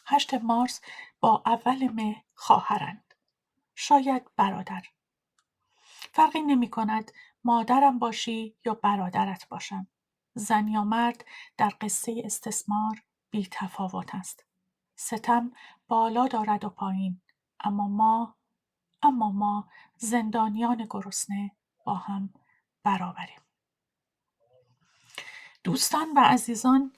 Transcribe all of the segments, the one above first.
8 مارس با اول مه خواهرند، شاید برادر. فرقی نمی کند مادرم باشی یا برادرت باشم. زن یا مرد در قصه استثمار بی تفاوت است. ستم بالا دارد و پایین، اما ما زندانیان گرسنه با هم برابریم. دوستان و عزیزان،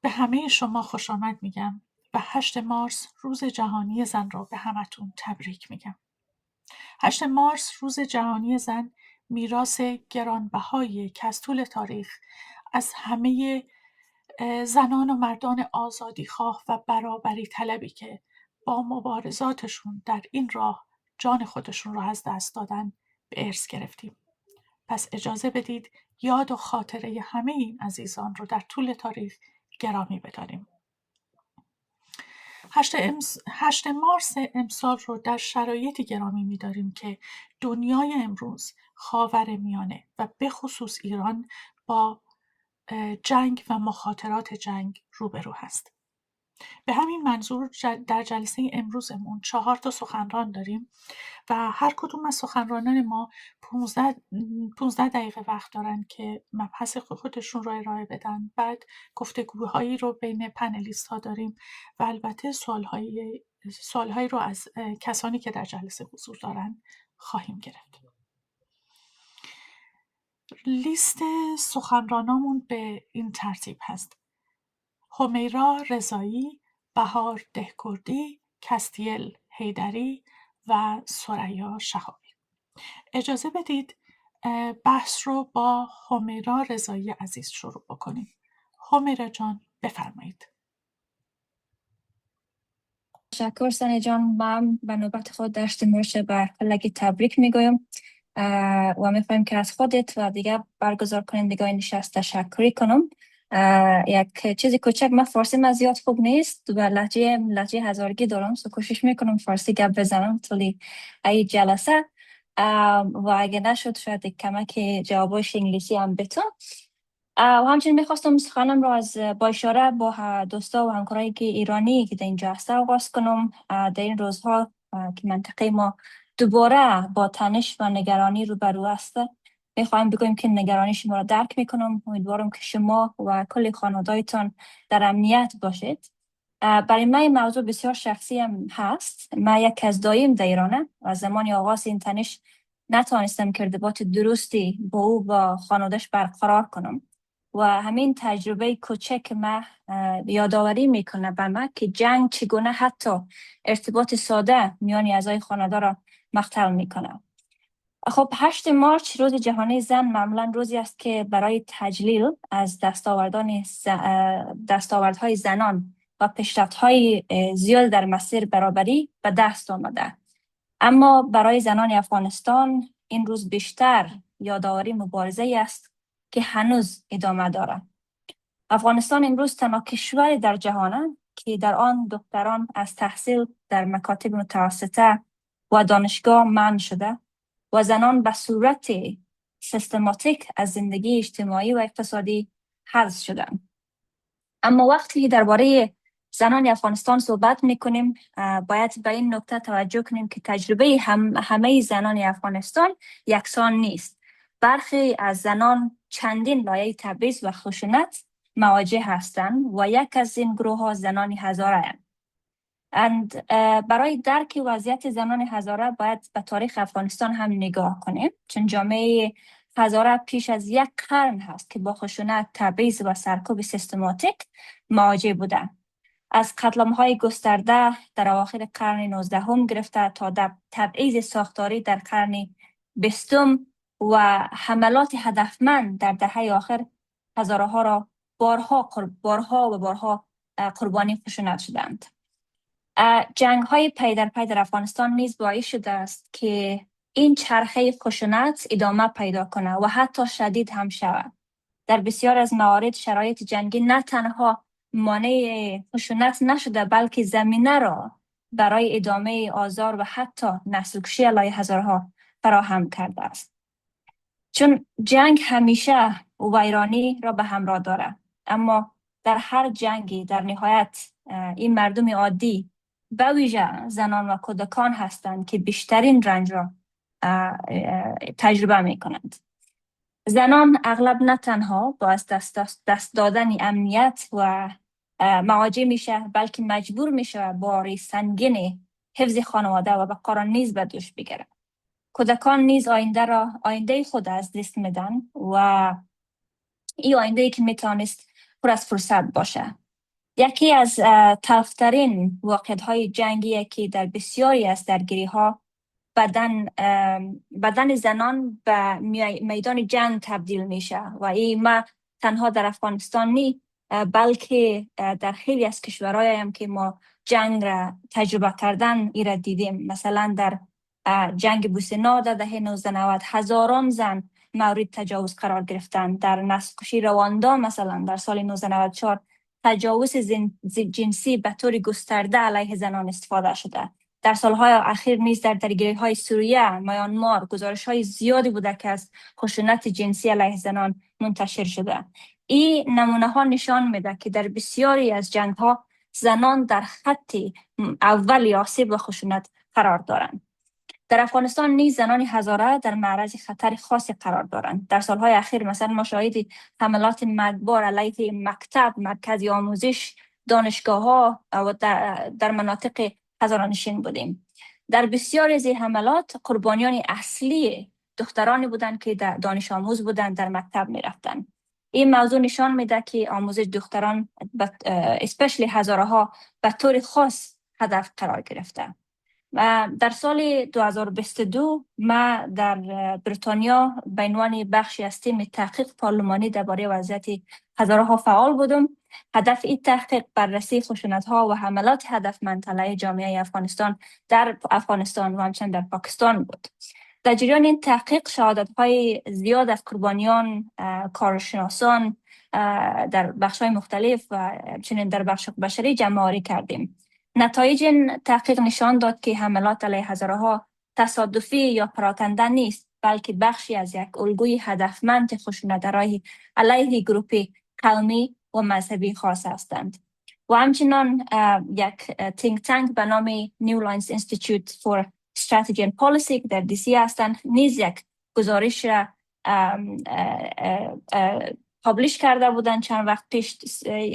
به همه شما خوش آمد میگم و 8 مارس روز جهانی زن را به همتون تبریک میگم. 8 مارس روز جهانی زن میراث گرانبهایی که از طول تاریخ از همه زنان و مردان آزادیخواه و برابری طلبی که با مبارزاتشون در این راه جان خودشون را از دست دادن به ارث گرفتیم. پس اجازه بدید یاد و خاطره همه این عزیزان رو در طول تاریخ گرامی بداریم. 8 مارس امسال رو در شرایطی گرامی می‌داریم که دنیای امروز، خاورمیانه و به خصوص ایران با جنگ و مخاطرات جنگ روبرو هست. به همین منظور در جلسه امروزمون 4 تا سخنران داریم و هر کدوم از سخنرانان ما 15 دقیقه وقت دارن که مبحث خودشون رو ارائه بدن. بعد گفتگوهایی رو بین پنلیست ها داریم و البته سوالهایی رو از کسانی که در جلسه حضور دارن خواهیم گرفت. لیست سخنرانامون به این ترتیب هست: همیرا رضایی، بهار دهکردی، کستیل حیدری و ثریا شهابی. اجازه بدید بحث رو با همیرا رضایی عزیز شروع بکنیم. همیرا جان بفرمایید. تشکر سنه جان. من به نوبت خود در 8 مارس به فلک تبریک میگویم و میخوایم که از خودت و دیگه برگزار کنندگان نشست تشکری کنم. یک چیز کوچک، من فارسی من زیاد خوب نیست و لهجه هزارگی دارم، سو کوشش میکنم فارسی گپ بزنم طولی ای جلسه و اگه نشد شاید کمک جوابش انگلیسی هم بتون. و همچنین میخواستم سخنم را با اشاره با دوستا و همکارایی که ایرانی که در اینجا هسته آغاز کنم. در این روزها که منطقه ما دوباره با تنش و نگرانی روبرو است، میخوایم بگویم که نگرانی شما را درک میکنم. امیدوارم که شما و کل خانواده‌تان در امنیت باشید. برای من این موضوع بسیار شخصی هم هست. من یک از دایم در ایرانه و زمان آغاز این تنش نتوانستم که ارتباط درستی با او و خانواده‌اش برقرار کنم و همین تجربه کوچک ما یادآوری میکنه به من که جنگ چگونه حتی ارتباط ساده میان اعضای خانواده را مختل میکنه. خب 8 مارس روز جهانی زن معمولا روزی است که برای تجلیل از دستاوردهای زنان و پیشرفت‌های زیاد در مسیر برابری به دست آمده. اما برای زنان افغانستان این روز بیشتر یادآوری مبارزه است که هنوز ادامه دارد. افغانستان امروز تنها کشوری در جهان که در آن دختران از تحصیل در مکاتب متوسطه و دانشگاه منع شده و زنان به صورت سیستماتیک از زندگی اجتماعی و اقتصادی حذف شدند. اما وقتی درباره زنان افغانستان صحبت میکنیم باید به این نکته توجه کنیم که تجربه همه زنان افغانستان یکسان نیست. برخی از زنان چندین لایه تبعیض و خشونت مواجه هستند و یک از این گروه ها زنان هزاره اند. برای درک وضعیت زنان هزاره باید به تاریخ افغانستان هم نگاه کنیم، چون جامعه هزاره پیش از 1 قرن هست که با خشونت، تبعیض و سرکوب سیستماتیک مواجه بوده. از قتل‌عام‌های گسترده در اواخر قرن 19 گرفته تا تبعیض ساختاری در قرن 20 و حملات هدفمند در دهه آخر هزاره ها را بارها قربانی خشونت شدند. جنگ های پی در پی در افغانستان نیز باعث شده است که این چرخه خشونت ادامه پیدا کنه و حتی شدید هم شود. در بسیار از موارد شرایط جنگی نه تنها مانع خشونت نشده بلکه زمینه را برای ادامه آزار و حتی نسل‌کشی علیه هزارها فراهم کرده است. چون جنگ همیشه ویرانی را به همراه دارد، اما در هر جنگی در نهایت این مردم عادی به ویژه زنان و کودکان هستند که بیشترین رنج را تجربه می کنند. زنان اغلب نه تنها با از دست دادن امنیت و مواجه میشه، بلکه مجبور میشه باری سنگین حفظ خانواده و بقا نیز به دوش بگیره. کودکان نیز آینده خود از دست میدن و این آینده که میتونست پر از فرصت باشه. یکی از تلخترین واقعیت‌های جنگی که در بسیاری از درگیری ها بدن زنان به میدان جنگ تبدیل میشه و این ما تنها در افغانستان نی بلکه در خیلی از کشورهای هم که ما جنگ را تجربه کردن ای را دیدیم. مثلا در جنگ بوسنا در دهه 1990 هزاران زن مورد تجاوز قرار گرفتن. در نسل کشی رواندا مثلا در سال 1994 تجاوز جنسی به طور گسترده علیه زنان استفاده شده. در سالهای اخیر نیز در درگیری‌های سوریه، میانمار گزارش‌های زیادی بوده که از خشونت جنسی علیه زنان منتشر شده. این نمونه‌ها نشان میده که در بسیاری از جنگ‌ها زنان در خط اول آسیب و خشونت قرار دارند. در افغانستان نیز زنان هزاره در معرض خطر خاصی قرار دارند. در سالهای اخیر مثلا ما شاهد حملات مرگبار علیه مکتب، مرکز آموزش، دانشگاه‌ها و در مناطق هزارانشین بودیم. در بسیاری از این حملات قربانیان اصلی دخترانی بودند که دانش آموز بودند، در مکتب می رفتند. این موضوع نشان میده که آموزش دختران اسپشلی هزاره ها به طور خاص هدف قرار گرفته. و در سال 2022 ما در بریتانیا به عنوان بخشی از تیم تحقیق پارلمانی درباره وضعیت هزاره ها فعال بودم. هدف این تحقیق بررسی خشونت ها و حملات هدفمند علیه جامعه افغانستان در افغانستان و همچنین در پاکستان بود. در جریان این تحقیق شهادت های زیاد از قربانیان، کارشناسان در بخش های مختلف و همچنین در بخش بشری جمع کردیم. نتایج این تحقیق نشان داد که حملات علیه هزاره ها تصادفی یا پراکنده نیست، بلکه بخشی از یک الگوی هدفمند خشونت‌آرای علیه گروپ قومی و مذهبی خاص هستند. و همچنان یک think tank به نام New Lines Institute for Strategy and Policy در DC هستند نیز یک گزارش را پابلیش کرده بودند چند وقت پیش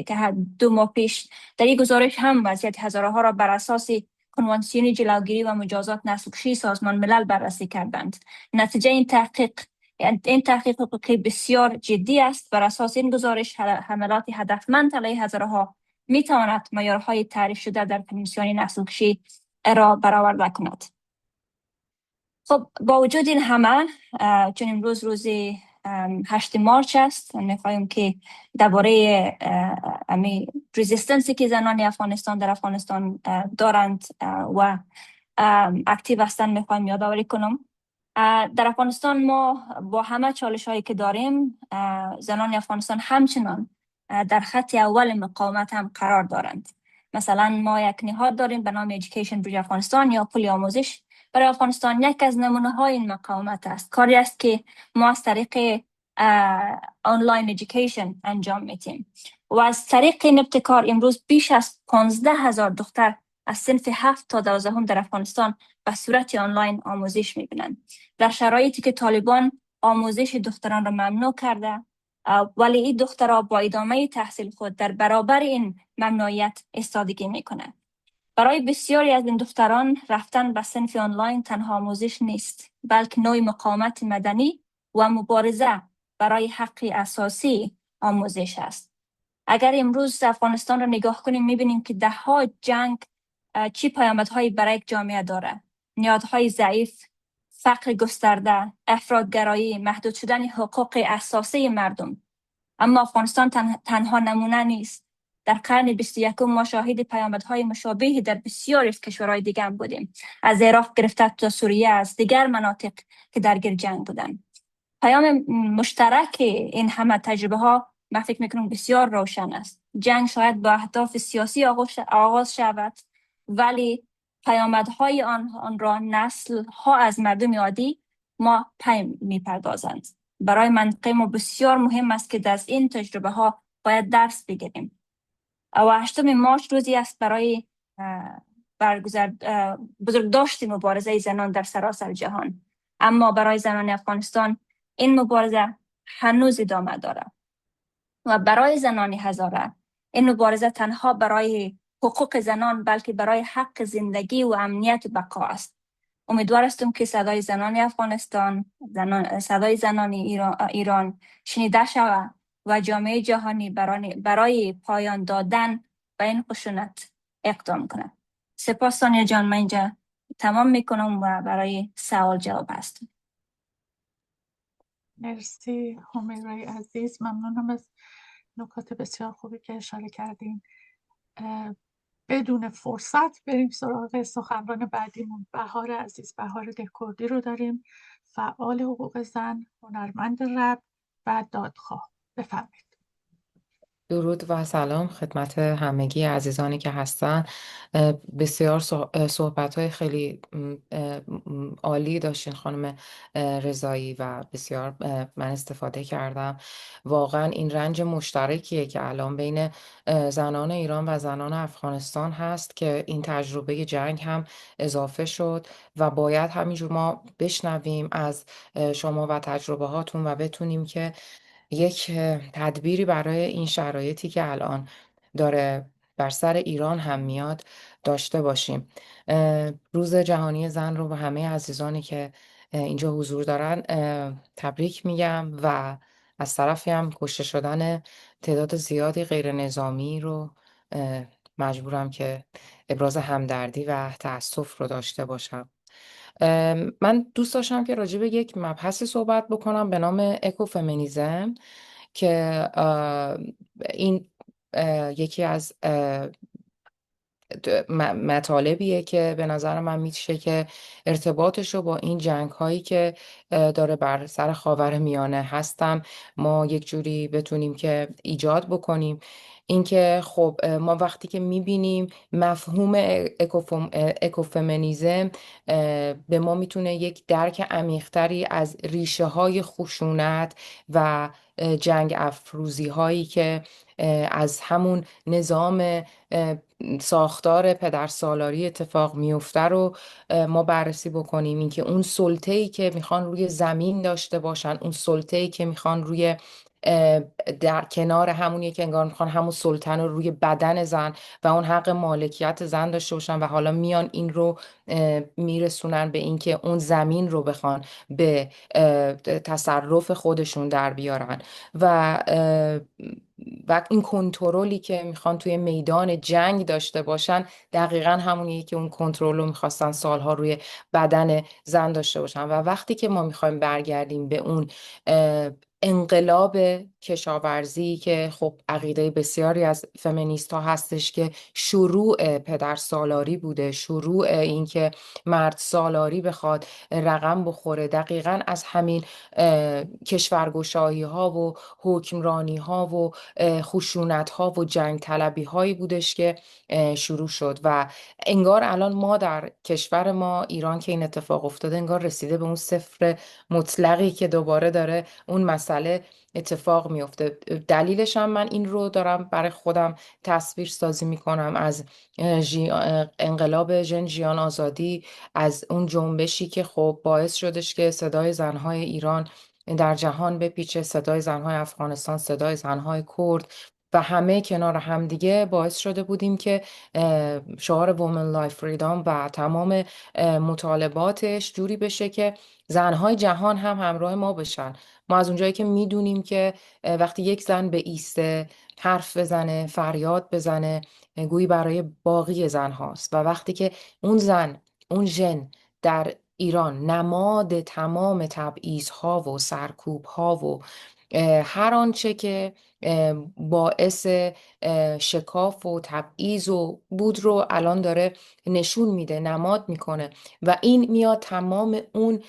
که 2 ماه پیش. در این گزارش هم وضعیت هزاره ها را بر اساس کنوانسیون جلوگیری و مجازات نسل کشی سازمان ملل بررسی کردند. نتیجه این تحقیق حقوقی بسیار جدی است. بر اساس این گزارش حملات هدفمند علیه هزاره ها می تواند معیارهای تعریف شده در کنوانسیون نسل کشی را برآورده کند. خب با وجود این همه، چون امروز روز 8 مارچ است، میخوایم که درباره رزिस्टنسی که زنان افغانستان در افغانستان دارند و اکتیو هستند میخوایم یادآوری کنم. در افغانستان ما با همه چالش هایی که داریم، زنان افغانستان همچنان در خط اول مقاومت هم قرار دارند. مثلا ما یک نهاد داریم به نام Education Bridge افغانستان یا پل آموزش برای افغانستان. یک از نمونه های این مقاومت است. کاری است که ما از طریق آنلاین ایژوکیشن انجام میتیم و از طریق این ابتکار امروز بیش از 15,000 دختر از صنف 7 تا 12 در افغانستان به صورت آنلاین آموزش میبینند. در شرایطی که طالبان آموزش دختران را ممنوع کرده، ولی این دخترها با ادامه تحصیل خود در برابر این ممنوعیت ایستادگی میکنند. برای بسیاری از این دختران رفتن به صنف آنلاین تنها آموزش نیست، بلکه نوع مقاومت مدنی و مبارزه برای حق اساسی آموزش است. اگر امروز افغانستان را نگاه کنیم میبینیم که دهها جنگ چی پیامدهایی برای یک جامعه داره. نهادهای ضعیف، فقر گسترده، افراطگرایی، محدود شدن حقوق اساسی مردم. اما افغانستان تنها نمونه نیست. در قرن 21 ما شاهد پیامدهای مشابهی در بسیاری از کشورهای دیگر بودیم. از عراق گرفته تا سوریه، از دیگر مناطق که درگیر جنگ بودند. پیام مشترک این همه تجربه ها من فکر میکنم بسیار روشن است. جنگ شاید با اهداف سیاسی آغاز شود، ولی پیامدهای آن را نسل ها از مردم عادی ما پی میپردازند. برای منطقه ما بسیار مهم است که از این تجربه ها باید درس بگیریم. و 8 مارچ روزی است برای بزرگداشت مبارزه زنان در سراسر جهان. اما برای زنان افغانستان این مبارزه هنوز ادامه دارد و برای زنان هزاره این مبارزه تنها برای حقوق زنان بلکه برای حق زندگی و امنیت و بقا است. امیدوار هستم که صدای زنان افغانستان، صدای زنان ایران شنیده شود و جامعه جهانی برای پایان دادن به این خشونت اقدام کند. سپاس سونیا جان، من اینجا تمام میکنم و برای سوال جواب هستم. مرسی همیرای عزیز، ممنونم از نکات بسیار خوبی که اشاره کردین. بدون فرصت بریم سراغ سخنران بعدیمون. بهار عزیز، بهار دهکردی رو داریم، فعال حقوق زن، هنرمند رپ و دادخواه. بفرمایید. درود و سلام خدمت همگی عزیزانی که هستن. بسیار صحبت‌های خیلی عالی داشتین خانم رضایی و بسیار من استفاده کردم. واقعا این رنج مشترکیه که الان بین زنان ایران و زنان افغانستان هست که این تجربه جنگ هم اضافه شد و باید همینجور ما بشنویم از شما و تجربه هاتون و بتونیم که یک تدبیری برای این شرایطی که الان داره بر سر ایران هم میاد داشته باشیم. روز جهانی زن رو به همه عزیزانی که اینجا حضور دارن تبریک میگم و از طرفی هم کشته شدن تعداد زیادی غیر نظامی رو مجبورم که ابراز همدردی و تأسف رو داشته باشم. من دوست داشتم که راجع به یک مبحثی صحبت بکنم به نام اکوفمینیزم که این یکی از مطالبیه که به نظر من میشه که ارتباطش رو با این جنگ هایی که داره بر سر خاورمیانه هستن ما یک جوری بتونیم که ایجاد بکنیم. اینکه خب ما وقتی که میبینیم مفهوم اکوفمینیزم به ما میتونه یک درک عمیق‌تری از ریشه های خشونت و جنگ افروزی هایی که از همون نظام ساختار پدرسالاری اتفاق میفته رو ما بررسی بکنیم. اینکه اون سلطه‌ای که میخوان روی زمین داشته باشن، اون سلطه‌ای که میخوان روی در کنار همونیه که انگار میخوان همون سلطن رو روی بدن زن و اون حق مالکیت زن داشته باشن و حالا میان این رو میرسونن به اینکه اون زمین رو بخوان به تصرف خودشون در بیارن و این کنترلی که میخوان توی میدان جنگ داشته باشن دقیقا همونیه که اون کنترل رو میخواستن سالها روی بدن زن داشته باشن. و وقتی که ما میخوایم برگردیم به اون انقلاب کشاورزی که خب عقیده بسیاری از فمینیست ها هستش که شروع پدر سالاری بوده، شروع این که مرد سالاری بخواد رقم بخوره، دقیقا از همین کشورگشایی ها و حکمرانی ها و خشونت ها و جنگ طلبی هایی بودش که شروع شد و انگار الان ما در کشور ما ایران که این اتفاق افتاده انگار رسیده به اون صفر مطلقی که دوباره داره اون مسئله اتفاق میفته. دلیلش هم من این رو دارم برای خودم تصویر سازی میکنم از انقلاب ژن ژیان آزادی، از اون جنبشی که خب باعث شدش که صدای زنهای ایران در جهان بپیچه، صدای زنهای افغانستان، صدای زنهای کرد و همه کنار همدیگه باعث شده بودیم که شعار Women Life Freedom و تمام مطالباتش جوری بشه که زنهای جهان هم همراه ما بشن. ما از اونجایی که میدونیم که وقتی یک زن به ایسته، حرف بزنه، فریاد بزنه، گویی برای باقی زن هاست و وقتی که اون زن، اون ژن در ایران نماد تمام تبعیض‌ها و سرکوب‌ها و هر آنچه که باعث شکاف و تبعیض و بود رو الان داره نشون میده، نماد میکنه و این میاد تمام اون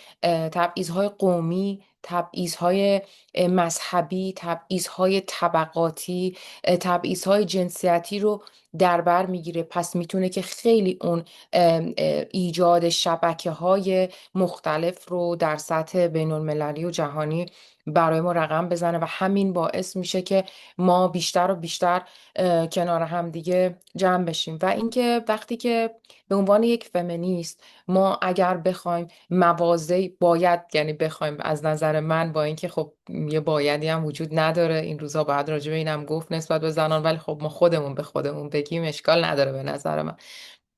تبعیض‌های قومی، تبعیض‌های مذهبی، تبعیض‌های طبقاتی، تبعیض‌های جنسیتی رو در بر میگیره. پس میتونه که خیلی اون ایجاد شبکه‌های مختلف رو در سطح بین‌المللی و جهانی برای ما رقم بزنه و همین باعث میشه که ما بیشتر و بیشتر کنار هم دیگه جمع بشیم. و اینکه وقتی که به عنوان یک فمینیست ما اگر بخوایم مواضع باید، یعنی بخوایم، از نظر من، با اینکه خب یه بایدی هم وجود نداره، این روزا باید راجع به اینم گفت نسبت به زنان، ولی خب ما خودمون به خودمون بگیم اشکال نداره به نظر من.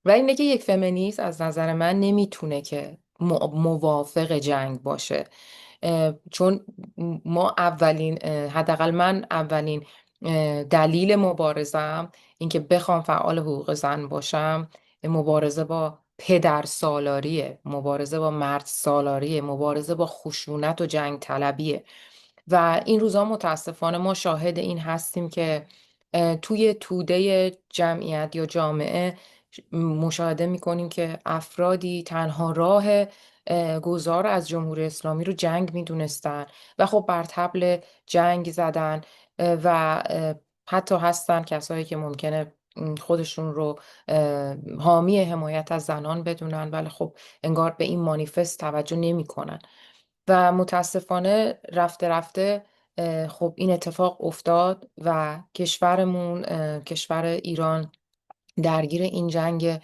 و اینه که یک فمینیست از نظر من نمیتونه که موافق جنگ باشه، چون ما اولین حداقل من اولین دلیل مبارزم اینکه بخوام فعال حقوق زن باشم مبارزه با پدر سالاریه، مبارزه با مرد سالاریه، مبارزه با خشونت و جنگ طلبیه. و این روزا متاسفانه ما شاهد این هستیم که توی توده جمعیت یا جامعه مشاهده میکنیم که افرادی تنها راه گذار از جمهوری اسلامی رو جنگ میدونستن و خب بر طبل جنگ زدن و حتی هستن کسایی که ممکنه خودشون رو حامی حمایت از زنان بدونن، ولی خب انگار به این مانیفست توجه نمیکنن. و متاسفانه رفته رفته خب این اتفاق افتاد و کشورمون، کشور ایران، درگیر این جنگ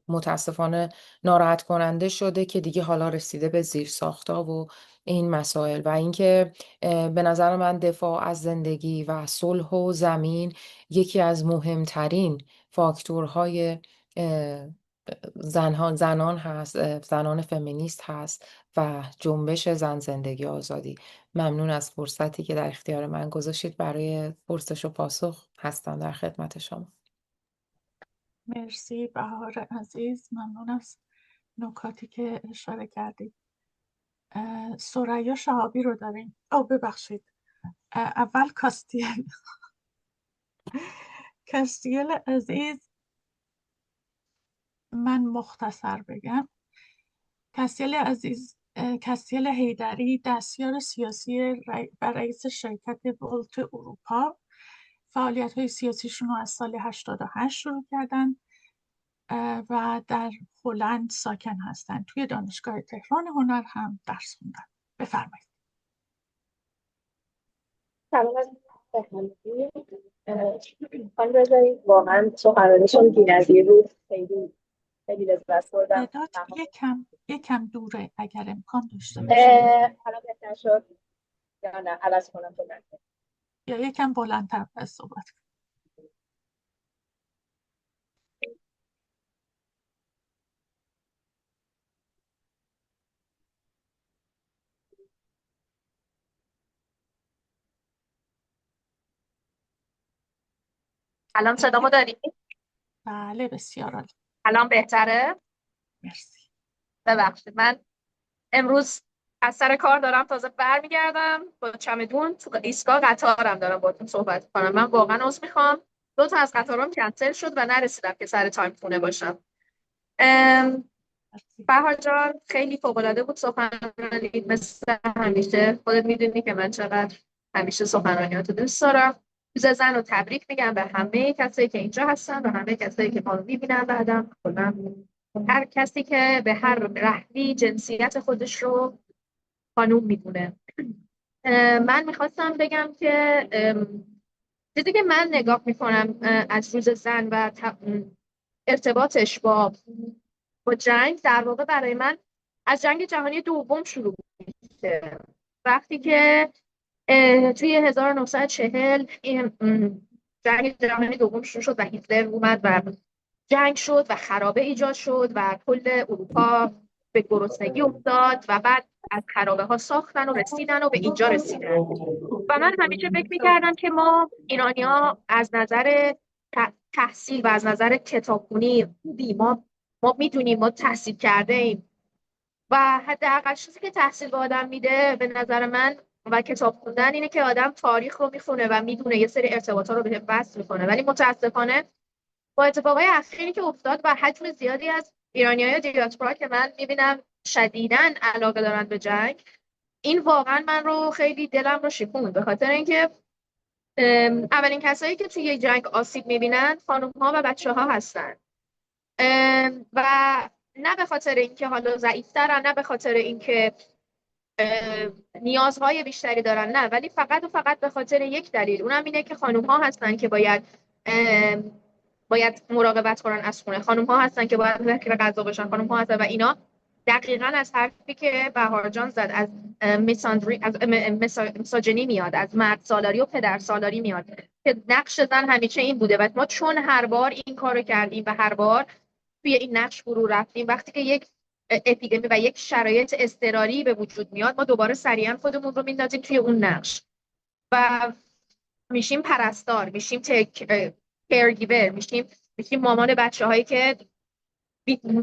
متاسفانه ناراحت کننده شده که دیگه حالا رسیده به زیرساخت‌ها و این مسائل. و اینکه به نظر من دفاع از زندگی و صلح و زمین یکی از مهمترین فاکتورهای زنان هست، زنان فمینیست هست و جنبش زن زندگی آزادی. ممنون از فرصتی که در اختیار من گذاشتید. برای پرسش و پاسخ هستم در خدمت شما. مرسی بهار عزیز، ممنون از نکاتی که اشاره کردید. ثریا شهابی رو داریم. ببخشید، اول کاستیل عزیز، من مختصر بگم. کاستیل عزیز، کاستیل حیدری، دستیار سیاسی و رئیس شرکت ولت اروپا، فعالیت‌های سیاسیشون رو از سال 88 شروع کردن و در هلند ساکن هستن. توی دانشگاه تهران هنر هم درس خوندن. بفرمایید. سلام از همگی. خانم رضایی، واقعا سخنرانیشون بی‌نظیر بود. خیلی خیلی لذت بردم. تعداد یکم دوره، اگر امکان داشته باشه. حالا بهتر شد یا نه عوض کنم بلند؟ یا یکم بلندتر از صحبت کنم. الان صدامو داری؟ بله، بسیار عالی. الان بهتره؟ مرسی. ببخشید، من امروز از سر کار دارم تازه برمیگردم با چمدون، تو ایستگاه قطارم دارم باهاتون صحبت کنم. من واقعا عذر میخوام، 2 تا از قطارام کنسل شد و نرسیدم که سر تایم خونه باشم. بهار جان، خیلی فوق‌العاده بود سخنرانی، مثل همیشه. خودت میدونی که من چقدر همیشه سخنرانیاتو دوست دارم. روز زن رو تبریک میگم به همه کسایی که اینجا هستن و همه کسایی که ما رو میبینن بعدم. کلا هر کسی که به هر رحلی جنسیت خودش رو خانوم میدونه. من میخواستم بگم که چیزی که من نگاه میکنم از روز زن و ارتباطش با جنگ، در واقع برای من از جنگ جهانی دوم شروع میشه. وقتی که توی 1940 جنگ جهانی دوم شروع شد و هیتلر اومد و جنگ شد و خرابه ایجاد شد و کل اروپا به گرسنگی افتاد و بعد از خرابه ها ساختن و رسیدن و به اینجا رسیدن. و من همیشه فکر میکردم که ما ایرانی‌ها از نظر تحصیل و از نظر کتابخونی خوبی، ما میدونیم، ما تحصیل کرده ایم و حداقل چیزی که تحصیل به آدم میده به نظر من و کتاب خوندن اینه که آدم تاریخ رو میخونه و میدونه یه سری ارتباطات رو به وصل میکنه. ولی متاسفانه با اتفاقای اخیری که افتاد و حجم زیادی از ایرانیای دیاسپورا که من میبینم شدیداً علاقه دارن به جنگ، این واقعا من رو خیلی دلم رو شکوند، به خاطر اینکه اولین کسایی که توی جنگ آسیب میبینن خانم‌ها و بچه‌ها هستن و نه به خاطر اینکه حالا ضعیف‌ترن، نه به خاطر اینکه نیازهای بیشتری دارن، نه، ولی فقط و فقط به خاطر یک دلیل، اونم اینه که خانوم ها هستن که باید مراقبت کنن از خونه، خانوم ها هستن که باید ذکر غذا باشن، خانوم ها هستن و اینا دقیقاً از حرفی که بهار جان زد از میساجنی میاد، از مرد سالاری و پدر سالاری میاد که نقش زن همیشه این بوده و ما چون هر بار این کارو کردیم و هر بار توی این نقش فرو رفتیم، وقتی که یک اپیدمی و یک شرایط اضطراری به وجود میاد ما دوباره سریعا خودمون رو میندازیم توی اون نقش و میشیم پرستار، میشیم کیرگیور، میشیم مامان بچه‌هایی که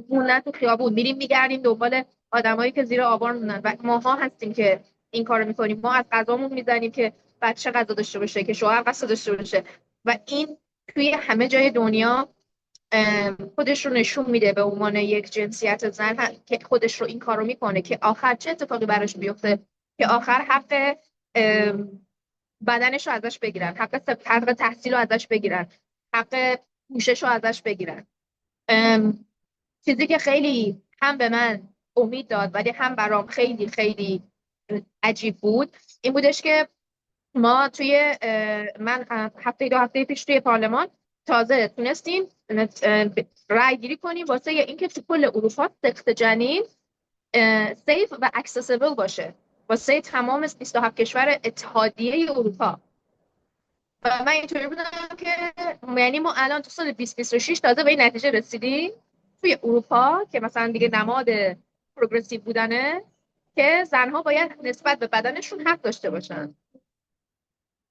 موندن تو خیابون، میریم میگردیم دنبال آدمایی که زیر آوار موندن و ماها هستیم که این کارو میکنیم. ما از غذامون میزنیم که بچه غذا داشته باشه، که شوهر غذا داشته باشه و این توی همه جای دنیا خودش رو نشون میده به عنوان یک جنسیت زن که خودش رو این کارو میکنه که آخر چه اتفاقی براش بیفته، که آخر حق بدنش رو ازش بگیرن، حق تحصیل رو ازش بگیرن، حق پوشش رو ازش بگیرن. چیزی که خیلی هم به من امید داد ولی هم برام خیلی خیلی عجیب بود این بودش که ما توی من دو هفته پیش توی پارلمان تازه تونستیم رای گیری کنیم واسه اینکه تو کل اروپا سخت جنین سیف و اکسسیبل باشه واسه تمام 27 کشور اتحادیه اروپا. و من اینطوری بودم که یعنی ما الان تو سال 2026 تازه به این نتیجه رسیدیم توی اروپا که مثلا دیگه نماد پروگرسیو بودنه که زنها باید نسبت به بدنشون حق داشته باشن.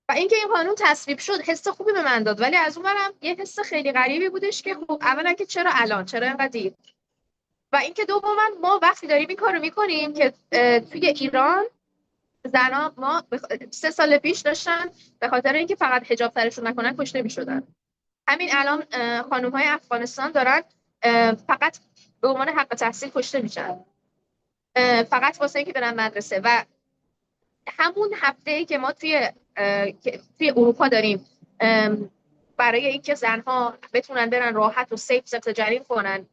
و اینکه این قانون تصویب شد حس خوبی به من داد، ولی از اونورم یه حس خیلی غریبی بودش که خب اولا که چرا الان، چرا اینقدر دیر، و اینکه دوما ما وقتی داریم این کارو میکنیم که توی ایران زنا ما 3 سال پیش داشتن به خاطر اینکه فقط حجاب سرشون نکنن کشته میشدن. همین الان خانم‌های افغانستان دارن فقط به عنوان حق تحصیل کشته میشن، فقط واسه اینکه برن مدرسه. و همون هفته‌ای که ما توی اروپا داریم برای اینکه زنها بتونن برن راحت و سیف سخت جنین کنن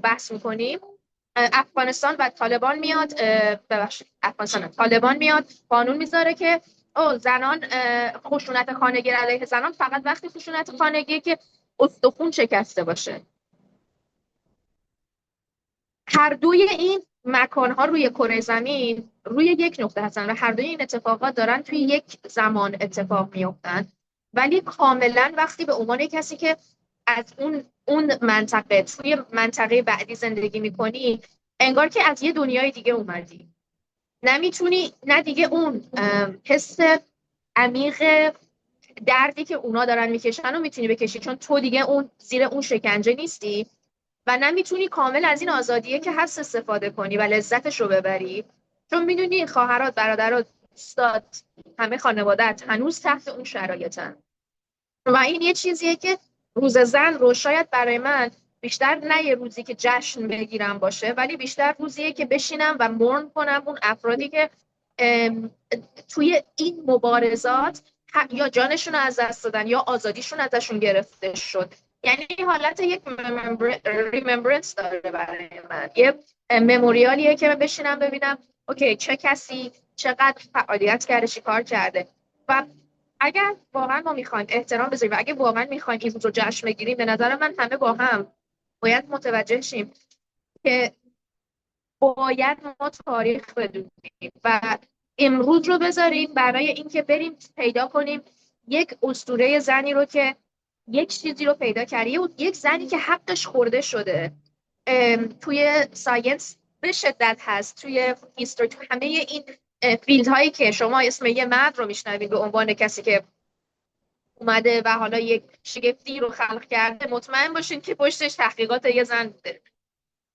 بحث میکنیم، افغانستان و طالبان میاد طالبان میاد قانون میذاره که زنان خشونت خانگی علیه زنان فقط وقتی خشونت خانگی که استخون شکسته باشه. هر دوی این مکانها روی کره زمین روی یک نقطه هستن و هر دوی این اتفاقات دارن توی یک زمان اتفاق میافتن، ولی کاملا وقتی به عنوان کسی که از اون منطقه توی منطقه بعدی زندگی میکنی انگار که از یه دنیای دیگه اومدی، نمیتونی نه دیگه اون حس عمیق دردی که اونا دارن میکشن و میتونی بکشی چون تو دیگه اون زیر اون شکنجه نیستی و نمیتونی کامل از این آزادیه که هست استفاده کنی و لذتش رو ببری، چون میدونی خواهرات، برادرات، دوستات، همه خانواده‌ات هنوز تحت اون شرایطن. و این یه چیزیه که روز زن رو شاید برای من بیشتر نه یه روزی که جشن بگیرم باشه، ولی بیشتر روزیه که بشینم و مرن کنم اون افرادی که توی این مبارزات یا جانشون رو از دست دادن یا آزادیشون ازشون گرفته شد. یعنی حالت یک ریممبرنس داره برای من، یه مموریالیه که من بشینم ببینم اوکی چه کسی چقدر فعالیت کرده، چی کار کرده. و اگر واقعا ما میخوایم احترام بذاریم و اگر واقعا میخوایم این روز رو جشن بگیریم، به نظر من همه با هم باید متوجه شیم که باید ما تاریخ بدونیم و امروز رو بذاریم برای اینکه بریم پیدا کنیم یک اسطوره زنی رو که یک چیزی رو پیدا کرده، یک زنی که حقش خورده شده. توی ساینس به شدت هست، توی هیستوری، توی همه این فیلد هایی که شما اسم یه مرد رو میشنوید به عنوان کسی که اومده و حالا یک شگفتی رو خلق کرده، مطمئن باشین که پشتش تحقیقات یه زن بوده.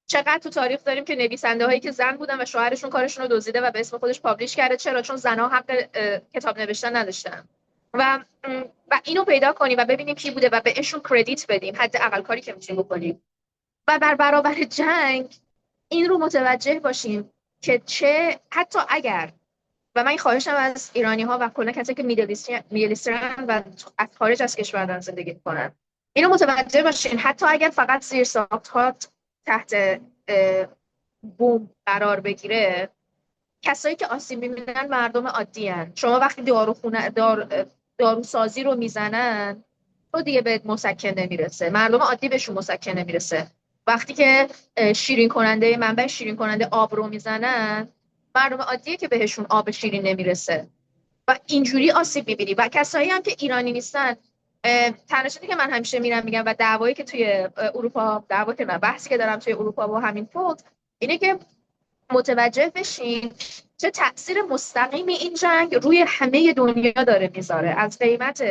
چقدر تو تاریخ داریم که نویسنده هایی که زن بودن و شوهرشون کارشون رو دزدیده و به اسم خودش پابلیش کرده. چرا؟ چون زنها حق کتاب نوشتن نداشتن. و اینو پیدا کنیم و ببینیم کی بوده و بهشون کردیت بدیم، حداقل کاری که میتونیم بکنیم. و در برابر جنگ این رو متوجه باشیم که چه حتی اگر، و من خواهشم از ایرانی ها و کلا کسایی که میدلیسترن و از خارج از کشور دارن زندگی کنن، اینو متوجه باشین حتی اگر فقط زیر ساخت‌ها تحت بوم قرار بگیره، کسایی که آسیب می‌بینن مردم عادی هن. شما وقتی داروسازی رو میزنن تو دیگه بهت مسکن نمیرسه، مردم عادی بهشون مسکن نمیرسه. وقتی که منبع شیرین کننده آب رو میزنن، مردم عادیه که بهشون آب شیرین نمیرسه و اینجوری آسیب میبینی. و کسایی هم که ایرانی نیستن، تنشی که من همیشه میگم و دعوایی که توی اروپا، بحثی که دارم توی اروپا با همین فولد اینه که متوجه بشین چه تأثیر مستقیمی این جنگ روی همه دنیا داره میذاره، از قیمت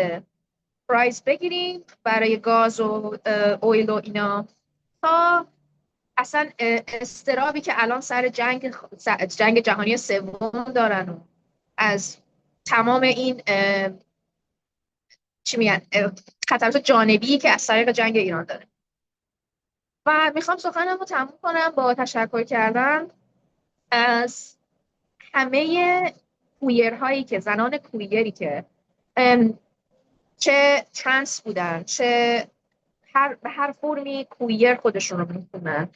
پرایس بگیریم برای گاز و اویل و اینا تا اصلا استرابی که الان سر جنگ جهانی سوم دارن و از تمام این چی میگن خطرات جانبی که از طریق جنگ ایران داره. و میخوام سخنم رو تموم کنم با تشکر کردن از همه کویرهایی که زنان کویری که چه ترنس بودن، چه به هر فرمی کویر خودشون رو میخونن،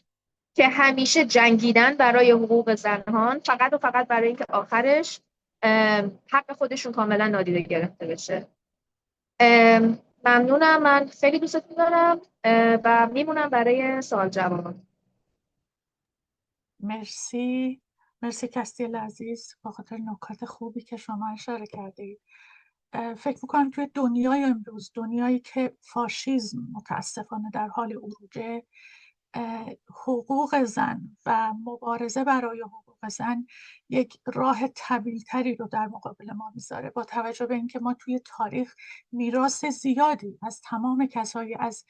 که همیشه جنگیدن برای حقوق زنان فقط و فقط برای اینکه آخرش حق خودشون کاملا نادیده گرفته بشه. ممنونم، من خیلی دوستتون دارم و میمونم برای سوال جواب. مرسی کستیل عزیز با خاطر نکات خوبی که شما اشاره کردید. فکر میکنم توی دنیای امروز، دنیایی که فاشیسم متاسفانه در حال عروجه، حقوق زن و مبارزه برای حقوق زن یک راه طویل‌تری رو در مقابل ما میذاره، با توجه به اینکه ما توی تاریخ میراث زیادی از تمام کسایی، از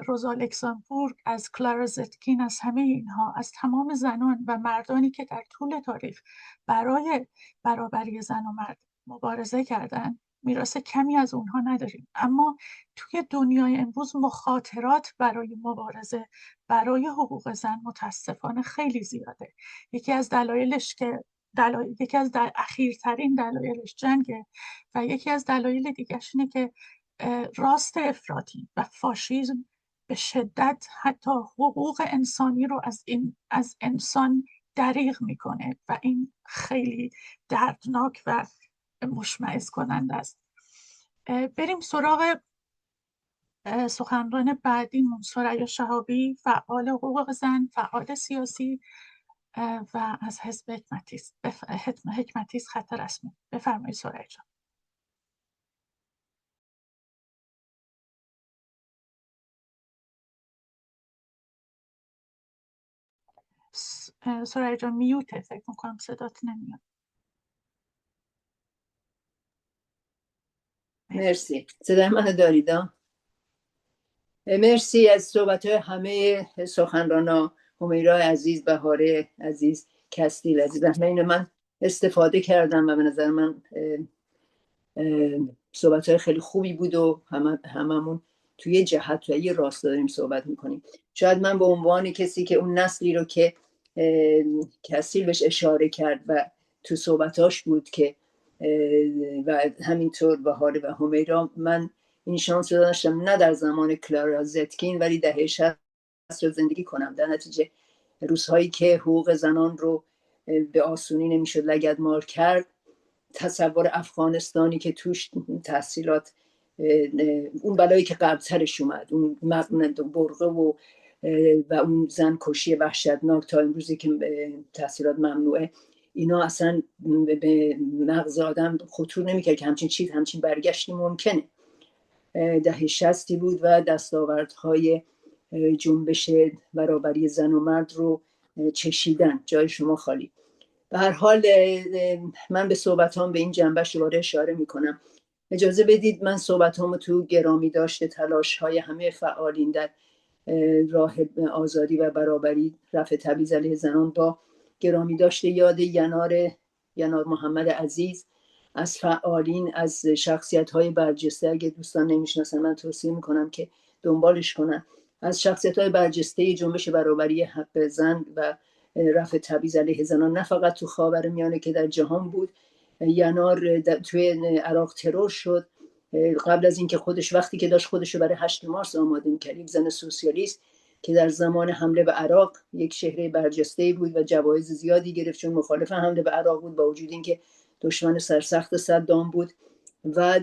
روزا لوکسامبورگ، از کلارا زتکین، از همه اینها، از تمام زنان و مردانی که در طول تاریخ برای برابری زن و مرد مبارزه کردن، میراث کمی از اونها نداریم. اما توی دنیای امروز مخاطرات برای مبارزه برای حقوق زن متاسفانه خیلی زیاده. یکی از اخیرترین دلایلش جنگه و یکی از دلایل دیگرش اینه که راست افراطی و فاشیسم به شدت حتی حقوق انسانی رو از انسان دریغ میکنه و این خیلی دردناک و مشمئز کننده است. بریم سراغ سخنران بعدیمون، ثریا شهابی، فعال حقوق زن، فعال سیاسی و از حزب حکمتیست خط رسمی. بفرمایید ثریا جان. ثریا جان میوته، فکر میکنم صدات نمیاد. مرسی. صدای منو دارید؟ مرسی از صحبت همه سخنرانا، همیرا عزیز، بهاره عزیز، کستیل عزیز. من استفاده کردم و به نظر من صحبت خیلی خوبی بود و هممون توی جهت و یه راست داریم صحبت میکنیم. شاید من به عنوان کسی که اون نسلی رو که کستیل بهش اشاره کرد و تو صحبتاش بود که و همینطور بهاره و همیرا، من این شانس رو داشتم نه در زمان کلارا زتکین ولی دهه 60 رو زندگی کنم. در نتیجه روزهایی که حقوق زنان رو به آسونی نمیشد لگدمال کرد، تصور افغانستانی که توش تحصیلات اون بلایی که قبلترش اومد، اون برقه و اون زن کشی وحشتناک تا امروزی که تحصیلات ممنوعه، اینا اصلا به مغز آدم خطور نمیکرد که همچین برگشتی ممکنه. دهه 60 بود و دستاوردهای جنبش برابری زن و مرد رو چشیدن. جای شما خالی. به هر حال من به صحبتام به این جنبش دوباره اشاره میکنم. اجازه بدید من صحبتامو تو گرامی داشته تلاش های همه فعالین در راه آزادی و برابری، رفع تبعیض علیه زنان، با گرامی داشته یاد ینار محمد عزیز، از فعالین، از شخصیت های برجسته. اگه دوستان نمیشناسن من توصیه میکنم که دنبالش کنن. از شخصیت های برجسته جنبش برابری حق زن و رفع تبعیض علیه زنان، نه فقط تو خاورمیانه که در جهان بود. ینار توی عراق ترور شد قبل از اینکه وقتی که داشت خودش رو برای 8 مارس آماده می‌کرد. یک زن سوسیالیست که در زمان حمله به عراق یک چهره برجسته بود و جوایز زیادی گرفت چون مخالف حمله به عراق بود، با وجود اینکه دشمن سرسخت صدام بود و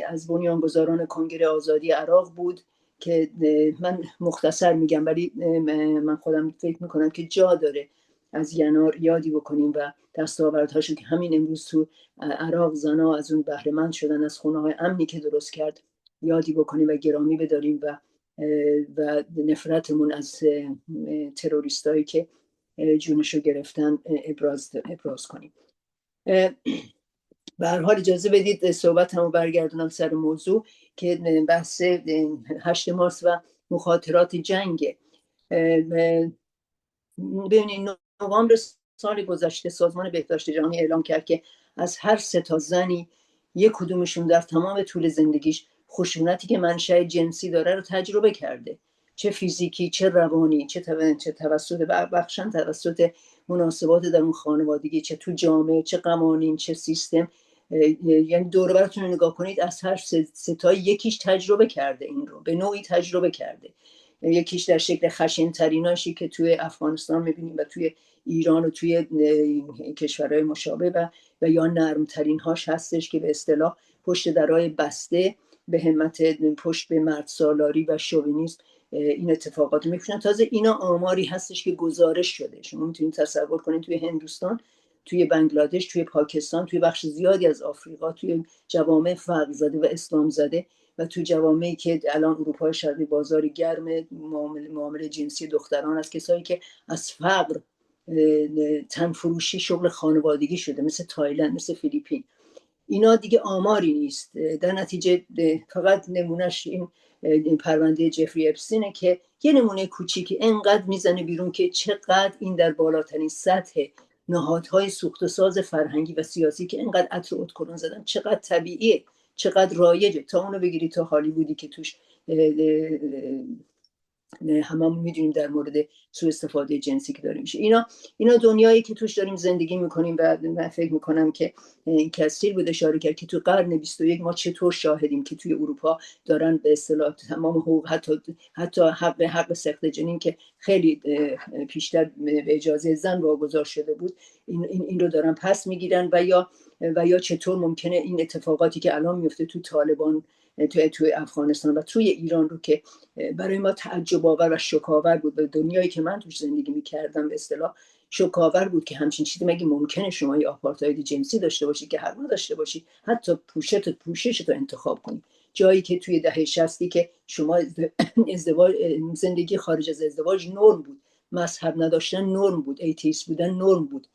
از بنیانگذاران کنگره آزادی عراق بود که من مختصر میگم ولی من خودم فکر میکنم که جا داره از ینار یادی بکنیم و دستاوردهاشو که همین امروز تو عراق زنا از اون بهره مند شدن، از خونه‌های امنی که درست کرد یادی بکنیم و گرامی بداریم و نفرتمون از تروریستایی که جونشو گرفتن ابراز کنیم. به هر حال اجازه بدید صحبتمو برگردونم سر موضوع که بحث 8 مارس و مخاطرات جنگ. ببینید نوامبر سال گذشته سازمان بهداشت جهانی اعلام کرد که از هر 3 تا زنی یک کدومشون در تمام طول زندگیش خشونتی که منشأ جنسی داره رو تجربه کرده، چه فیزیکی چه روانی، چه توسط مناسبات در اون خانوادگی، چه تو جامعه، چه قوانین، چه سیستم. یعنی دور و براتون رو نگاه کنید، از هر 3 تا یکیش تجربه کرده، این رو به نوعی تجربه کرده. یکیش در شکل خشن تریناشی که توی افغانستان میبینیم و توی ایران و توی کشورهای مشابه و یا نرم ترین هاش هستش که به اصطلاح پشت درای بسته به همت پشت به مرد سالاری و شوونیسم این اتفاقات میفته. تازه اینا آماری هستش که گزارش شده. شما میتونید تصور کنید توی هندوستان، توی بنگلادش، توی پاکستان، توی بخش زیادی از آفریقا، توی جوامع فقر زده و اسلام زده و تو جوامعی که الان اروپای شرقی بازار گرم معامله جنسی دختران است، کسایی که از فقر تنفروشی شغل خانوادگی شده، مثل تایلند، مثل فیلیپین. اینا دیگه آماری نیست. در نتیجه فقط نمونهش این پرونده جفری اپستینه که یه نمونه کوچیکی انقدر میزنه بیرون که چقدر این در بالاترین سطح نهادهای سوخت و ساز فرهنگی و سیاسی که انقدر عطر و ادکلون زدن، چقدر طبیعیه، چقدر رایجه. تا اونو بگیری تا هالیوودی که توش هممون میدونیم در مورد سوء استفاده جنسی که داره میشه. اینا دنیایی که توش داریم زندگی میکنیم و من فکر میکنم که این کسیر بود اشاره کرد که تو قرن 21 ما چطور شاهدیم که توی اروپا دارن به اصطلاح تمام حقوق، حتی حق سقط جنین که خیلی پیشتر به اجازه زن واگذار شده بود، این رو دارن پس میگیرن و یا چطور ممکنه این اتفاقاتی که الان میفته تو طالبان، توی افغانستان و توی ایران رو که برای ما تعجب آور و شوک‌آور بود. به دنیایی که من توش زندگی می‌کردم به اصطلاح شوک‌آور بود که همچین چیزی مگه ممکنه شما یه آپارتاید جنسی داشته باشی که حق نداشته باشی حتی پوشش رو انتخاب کنی، جایی که توی دهه 60 که شما ازدواج، زندگی خارج از ازدواج نرم بود، مذهب نداشتن نرم بود، ایتیست بودن نرم بود،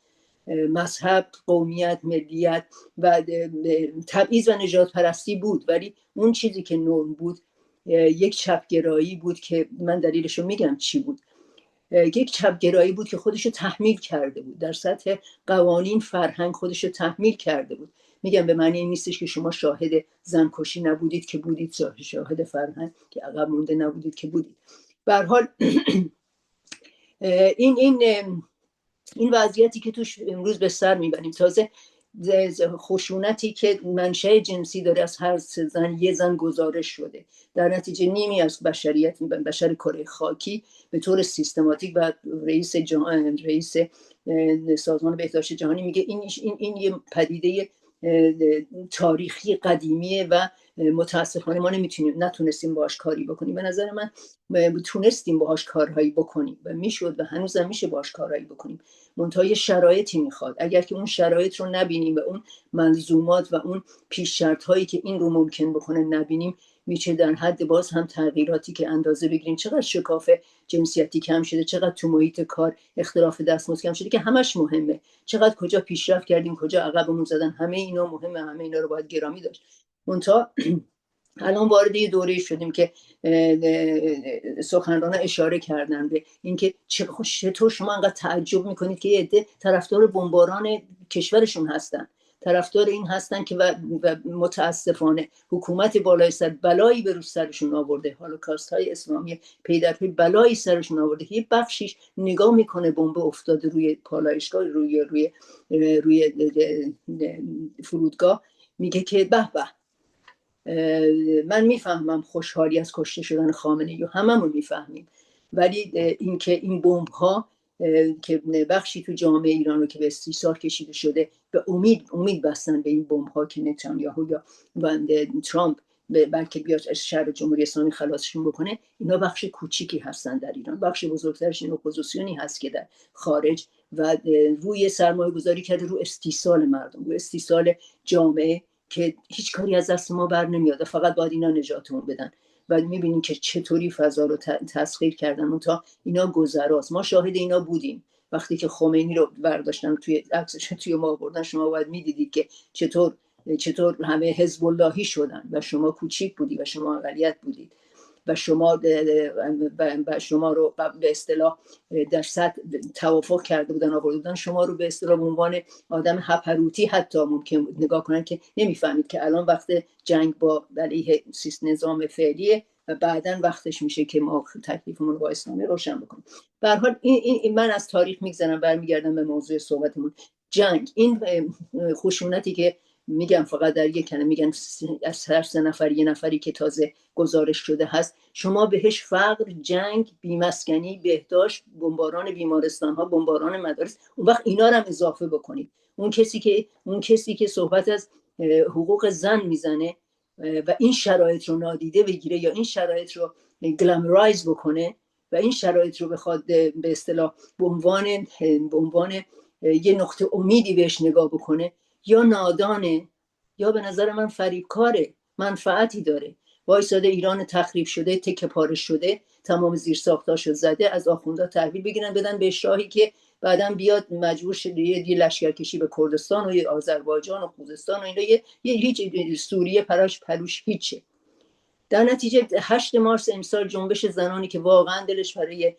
مذهب، قومیت، ملیت و تبعیض و نژاد پرستی بود، ولی اون چیزی که نرم بود یک چپگرایی بود که من دلیلشو میگم چی بود. یک چپگرایی بود که خودشو تحمیل کرده بود در سطح قوانین، فرهنگ خودشو تحمیل کرده بود. میگم به معنی این نیستش که شما شاهد زنکشی نبودید که بودید، شاهد فرهنگ که عقب مونده نبودید که بودید. به هر حال این وضعیتی که توش امروز به سر میبریم، تازه خشونتی که منشأ جنسی داره از هر 3 زن یه زن گزارش شده، در نتیجه نیمی از بشریت، بشر کره خاکی به طور سیستماتیک و رئیس سازمان بهداشت جهانی میگه این یه پدیده تاریخی قدیمیه و متاسفانه ما نتونستیم باهاش کاری بکنیم. به نظر من تونستیم باهاش کارهایی بکنیم و میشد و هنوزم میشه باهاش کارهایی بکنیم، منتها یه شرایطی میخواد. اگر که اون شرایط رو نبینیم و اون ملزومات و اون پیش شرط هایی که این رو ممکن بکنه نبینیم، میشه در حد باز هم تغییراتی که اندازه بگیریم چقدر شکاف جنسیتی کم شده، چقدر تو محیط کار اختلاف دستمزد کم شده که همش مهمه، چقدر کجا پیشرفت کردیم، کجا عقبمون زدن، همه اینا مهمه، همه اینا رو باید گرامی داشت. منتها الان وارد یه دوره شدیم که سخنرانان اشاره کردن به اینکه چطور شما انقدر تعجب میکنید که یه عده طرفدار بمباران کشورشون هستن، طرفدار این هستن که و متاسفانه حکومت بالای سر بلایی به روز سرشون آورده، هولوکاست های اسلامی پی در پی بلایی سرشون آورده که یه بخشیش نگاه میکنه بمب افتاده روی پالایشگاه، روی فرودگاه، میگه که به به. من میفهمم خوشحالی از کشته شدن خامنه‌ای و هممون میفهمیم، ولی اینکه این بمب ها که بخشی تو جامعه ایران رو که به استیصال کشیده شده به امید بستن به این بمب ها که نتانیاهو یا ترامپ بلکه بیاد از شهر جمهوری اسلامی خلاصشون بکنه، اینا بخش کوچیکی هستن در ایران. بخش بزرگترش این اپوزیسیونی هست که در خارج و روی سرمایه گذاری کرده رو استیصال مردم، رو استیصال جامعه که هیچ کاری از دست ما بر نمیاد، فقط باید اینا نجاتمون بدن. و میبینیم که چطوری فضا رو تسخیر کردن. اونتا اینا گذراست، ما شاهد اینا بودیم. وقتی که خمینی رو برداشتن توی عکسش توی ما بردن، شما باید میدیدید که چطور همه حزب اللهی شدن و شما کوچیک بودی و شما اقلیت بودید و شما رو به اصطلاح در سطح توافق کرده بودن، آورده بودن شما رو به اصطلاح به عنوان آدم هپروتی حتی ممکن نگاه کنن که نمیفهمید که الان وقت جنگ با علیه نظام فعلیه و بعداً وقتش میشه که ما تکلیفمون رو با اسلامی روشن بکنیم. به هر حال این من از تاریخ میگذرم، برمیگردم به موضوع صحبتمون. جنگ، این خشونتی که میگم فقط در یک کلمه میگن از هر 3 نفر یه نفری که تازه گزارش شده هست، شما بهش فقر، جنگ، بیمسکنی، بهداشت، بمباران بیمارستان ها، بمباران مدارس، اون وقت اینا رو هم اضافه بکنید. اون کسی که صحبت از حقوق زن میزنه و این شرایط رو نادیده بگیره یا این شرایط رو گلمرایز بکنه و این شرایط رو بخواد به اصطلاح به عنوان یه نقطه امیدی بهش نگاه بکنه، یا نادانه یا به نظر من فریبکاره، منفعتی داره. وایساده ایران تخریب شده، تکه پاره شده، تمام زیرساختاشو زده، از آخوندا تحویل بگیرن بدن به شاهی که بعداً بیاد مجبور شه یه لشکرکشی به کردستان و یه آذربایجان و خوزستان و اینا، یه هیچ سوریه پروش هیچه. در نتیجه 8 مارس امسال جنبش زنانی که واقعا دلش برای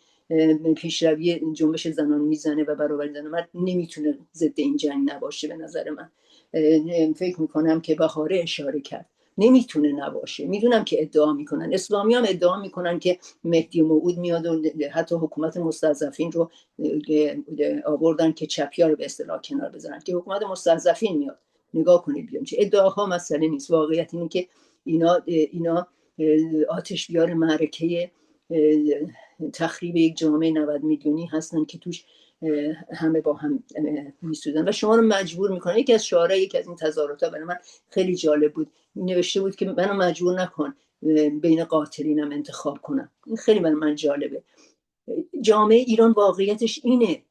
پیشروی جنبش زنان میزنه و برابری زنان مرد نمیتونه ضد این جنگ نباشه. به نظر من فکر میکنم که بهاره اشاره کرد نمیتونه نباشه. میدونم که ادعا میکنن، اسلامی هم ادعا میکنن که مهدی موعود میاد و حتی حکومت مستضعفین رو آوردن که چپیا رو به اصطلاح کنار بذارن، که حکومت مستضعفین میاد. نگاه کنید بیان چه ادعاها مسئله نیست. واقعیت اینه که اینا آتش بیار معرکه تخریب یک جامعه 90 میلیونی هستن که توش همه با هم میسوزن و شما رو مجبور میکنن. یکی از شعارهای یکی از این تظاهرات‌ها برای من خیلی جالب بود، نوشته بود که منو مجبور نکن بین قاتلینم انتخاب کنم. این خیلی برای من جالبه. جامعه ایران واقعیتش اینه،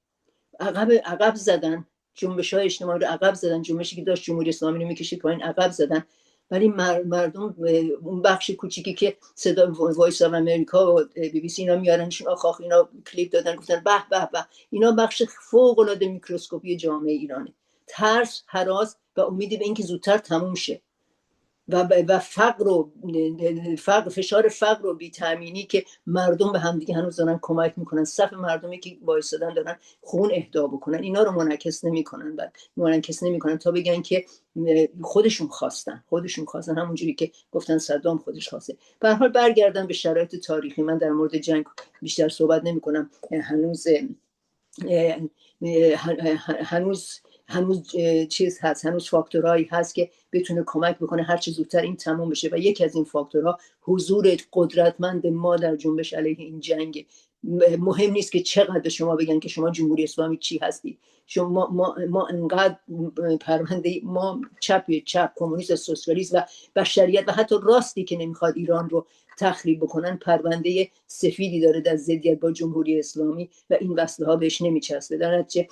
عقب زدن، جنبش‌های اجتماعی رو عقب زدن، جنبشی که داشت جمهوری اسلامی رو میکشید پایین عقب زدن، ولی مردم اون بخش کوچیکی که صدا وایس آف امریکا و بی بی سی اینا میارنشون، آخ اینا کلیپ دادن گفتن به به به، اینا بخش فوق العاده میکروسکوپی جامعه ایرانه. ترس، هراس و امید به اینکه زودتر تموم شه و فقر، فشار فقر و بی‌تامینی که مردم به همدیگه هنوز دارن کمک میکنن، صف مردمی که وایسادن دارن خون اهدا بکنن، اینا رو منعکس نمیکنن تا بگن که خودشون خواستن همونجوری که گفتن صدام خودش خواسته. به هر حال برگردم به شرایط تاریخی. من در مورد جنگ بیشتر صحبت نمیکنم. هنوز چیز هست، هنوز فاکتورهایی هست که بتونه کمک بکنه هر چه زودتر این تموم بشه و یکی از این فاکتورها حضور قدرتمند ما در جنبش علیه این جنگ. مهم نیست که چقدر به شما بگن که شما جمهوری اسلامی چی هستی، ما انقدر پرونده ما چپ کمونیست، سوسیالیست و بشریت و حتی راستی که نمیخواد ایران رو تخریب بکنن پرونده سفیدی داره در ضدیت با جمهوری اسلامی و این وصله ها بهش نمیچسبه. در نتیجه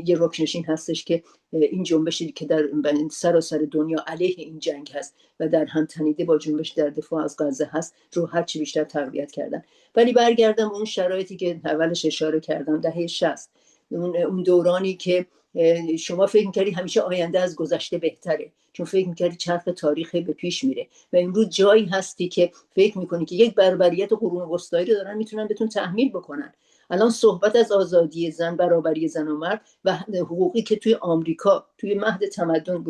یه رکنش این هستش که این جنبشی که در سراسر دنیا علیه این جنگ هست و در هم تنیده با جنبش در دفاع از غزه هست رو هر چی بیشتر تقویت کردن. ولی برگردم اون شرایطی که اولش اشاره کردم، دهه 60، اون دورانی که شما فکر می‌کردی همیشه آینده از گذشته بهتره، چون فکر می‌کردی چرخ تاریخ به پیش میره و امروز جایی هستی که فکر می‌کنی که یک برابریت قرون وسطایی رو دارن میتونن بهتون تحمیل بکنن. الان صحبت از آزادی زن، برابری زن و مرد و حقوقی که توی آمریکا توی مهد تمدن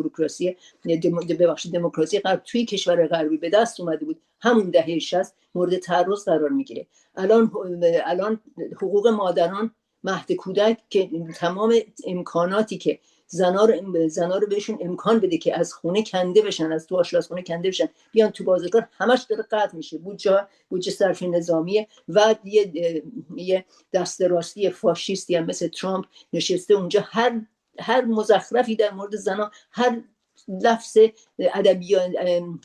دموکراسی غرب توی کشور غربی به دست اومده بود، همون دهه 60 مورد تعرض قرار میگیره. الان حقوق مادران، مهد کودک که تمام امکاناتی که زنا رو بهشون امکان بده که از خونه کنده بشن، از تو آشپزخونه کنده بشن، بیان تو بازارکار. همش داره قطع میشه، بودجه صرف نظامیه و یه دست راستی فاشیستی هم مثل ترامپ نشسته اونجا. هر مزخرفی در مورد زنا، هر لفظ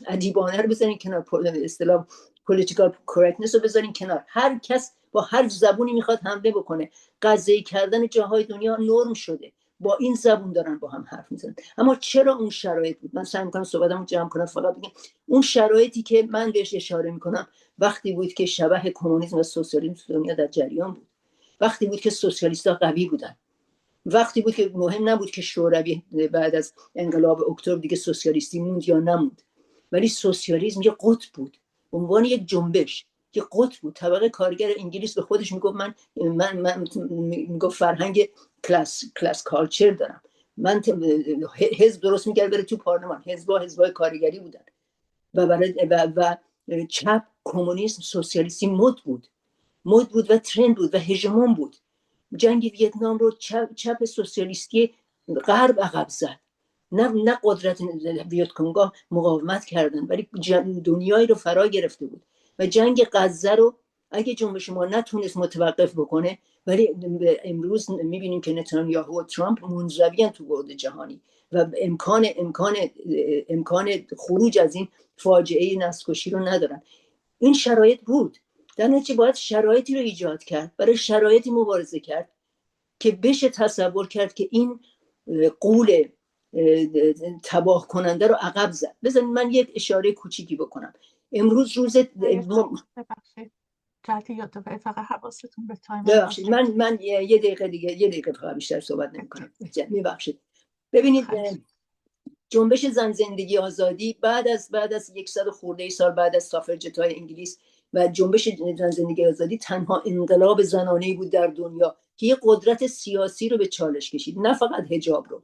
ادیبانه رو بزنین کنار، اصطلاح پولیتیکال کورکتنس رو بذارین کنار. هر کس با هر زبونی میخواد حمله بکنه. قضیه کردن جاهای دنیا نرم شده، با این زبون دارن با هم حرف میزنن. اما چرا اون شرایط بود؟ من سعی میکنم صحبتمو جمع کنم، فقط بگم اون شرایطی که من بهش اشاره میکنم وقتی بود که شبح کمونیسم و سوسیالیسم تو دنیا در جریان بود، وقتی بود که سوسیالیست‌ها قوی بودن، وقتی بود که مهم نبود که شوروی بعد از انقلاب اکتبر دیگه سوسیالیستی موند یا نموند، ولی سوسیالیسم یه قطب بود، به عنوان یک جنبش یه قطب بود. طبقه کارگر انگلیس به خودش میگفت من میگفت فرهنگ کلاس کالچر دارم. من حزب درست میکرد بره تو پارلمان. حزبای کارگری بودن و چپ، کمونیسم، سوسیالیستی مد بود و ترند بود و هژمون بود. جنگ ویتنام رو چپ سوسیالیستی غرب عقب زد. نه قدرت ویتکونگا مقاومت کردن، ولی دنیایی رو فرا گرفته بود. و جنگ غزه رو اگه جنبش ما نتونست متوقف بکنه، ولی امروز میبینیم که نتانیاهو و ترامپ منزوین تو بعد جهانی و امکان خروج از این فاجعه نسل‌کشی رو ندارن. این شرایط بود، در نتیجه باید شرایطی رو ایجاد کرد، برای شرایطی مبارزه کرد که بشه تصور کرد که این قول تباه کننده رو عقب زد. بذارید من یک اشاره کوچیکی بکنم. امروز روز ببخشید جهت فقط حواستون به تایم ببخشید باشه. من یه دقیقه فقط بیشتر صحبت نمی‌کنم. میبخشید. ببینید جنبش زن زندگی آزادی بعد از 100 خورده سال بعد از سافرجت‌های انگلیس و جنبش زن زندگی آزادی تنها انقلاب زنانه‌ای بود در دنیا که یه قدرت سیاسی رو به چالش کشید، نه فقط حجاب رو.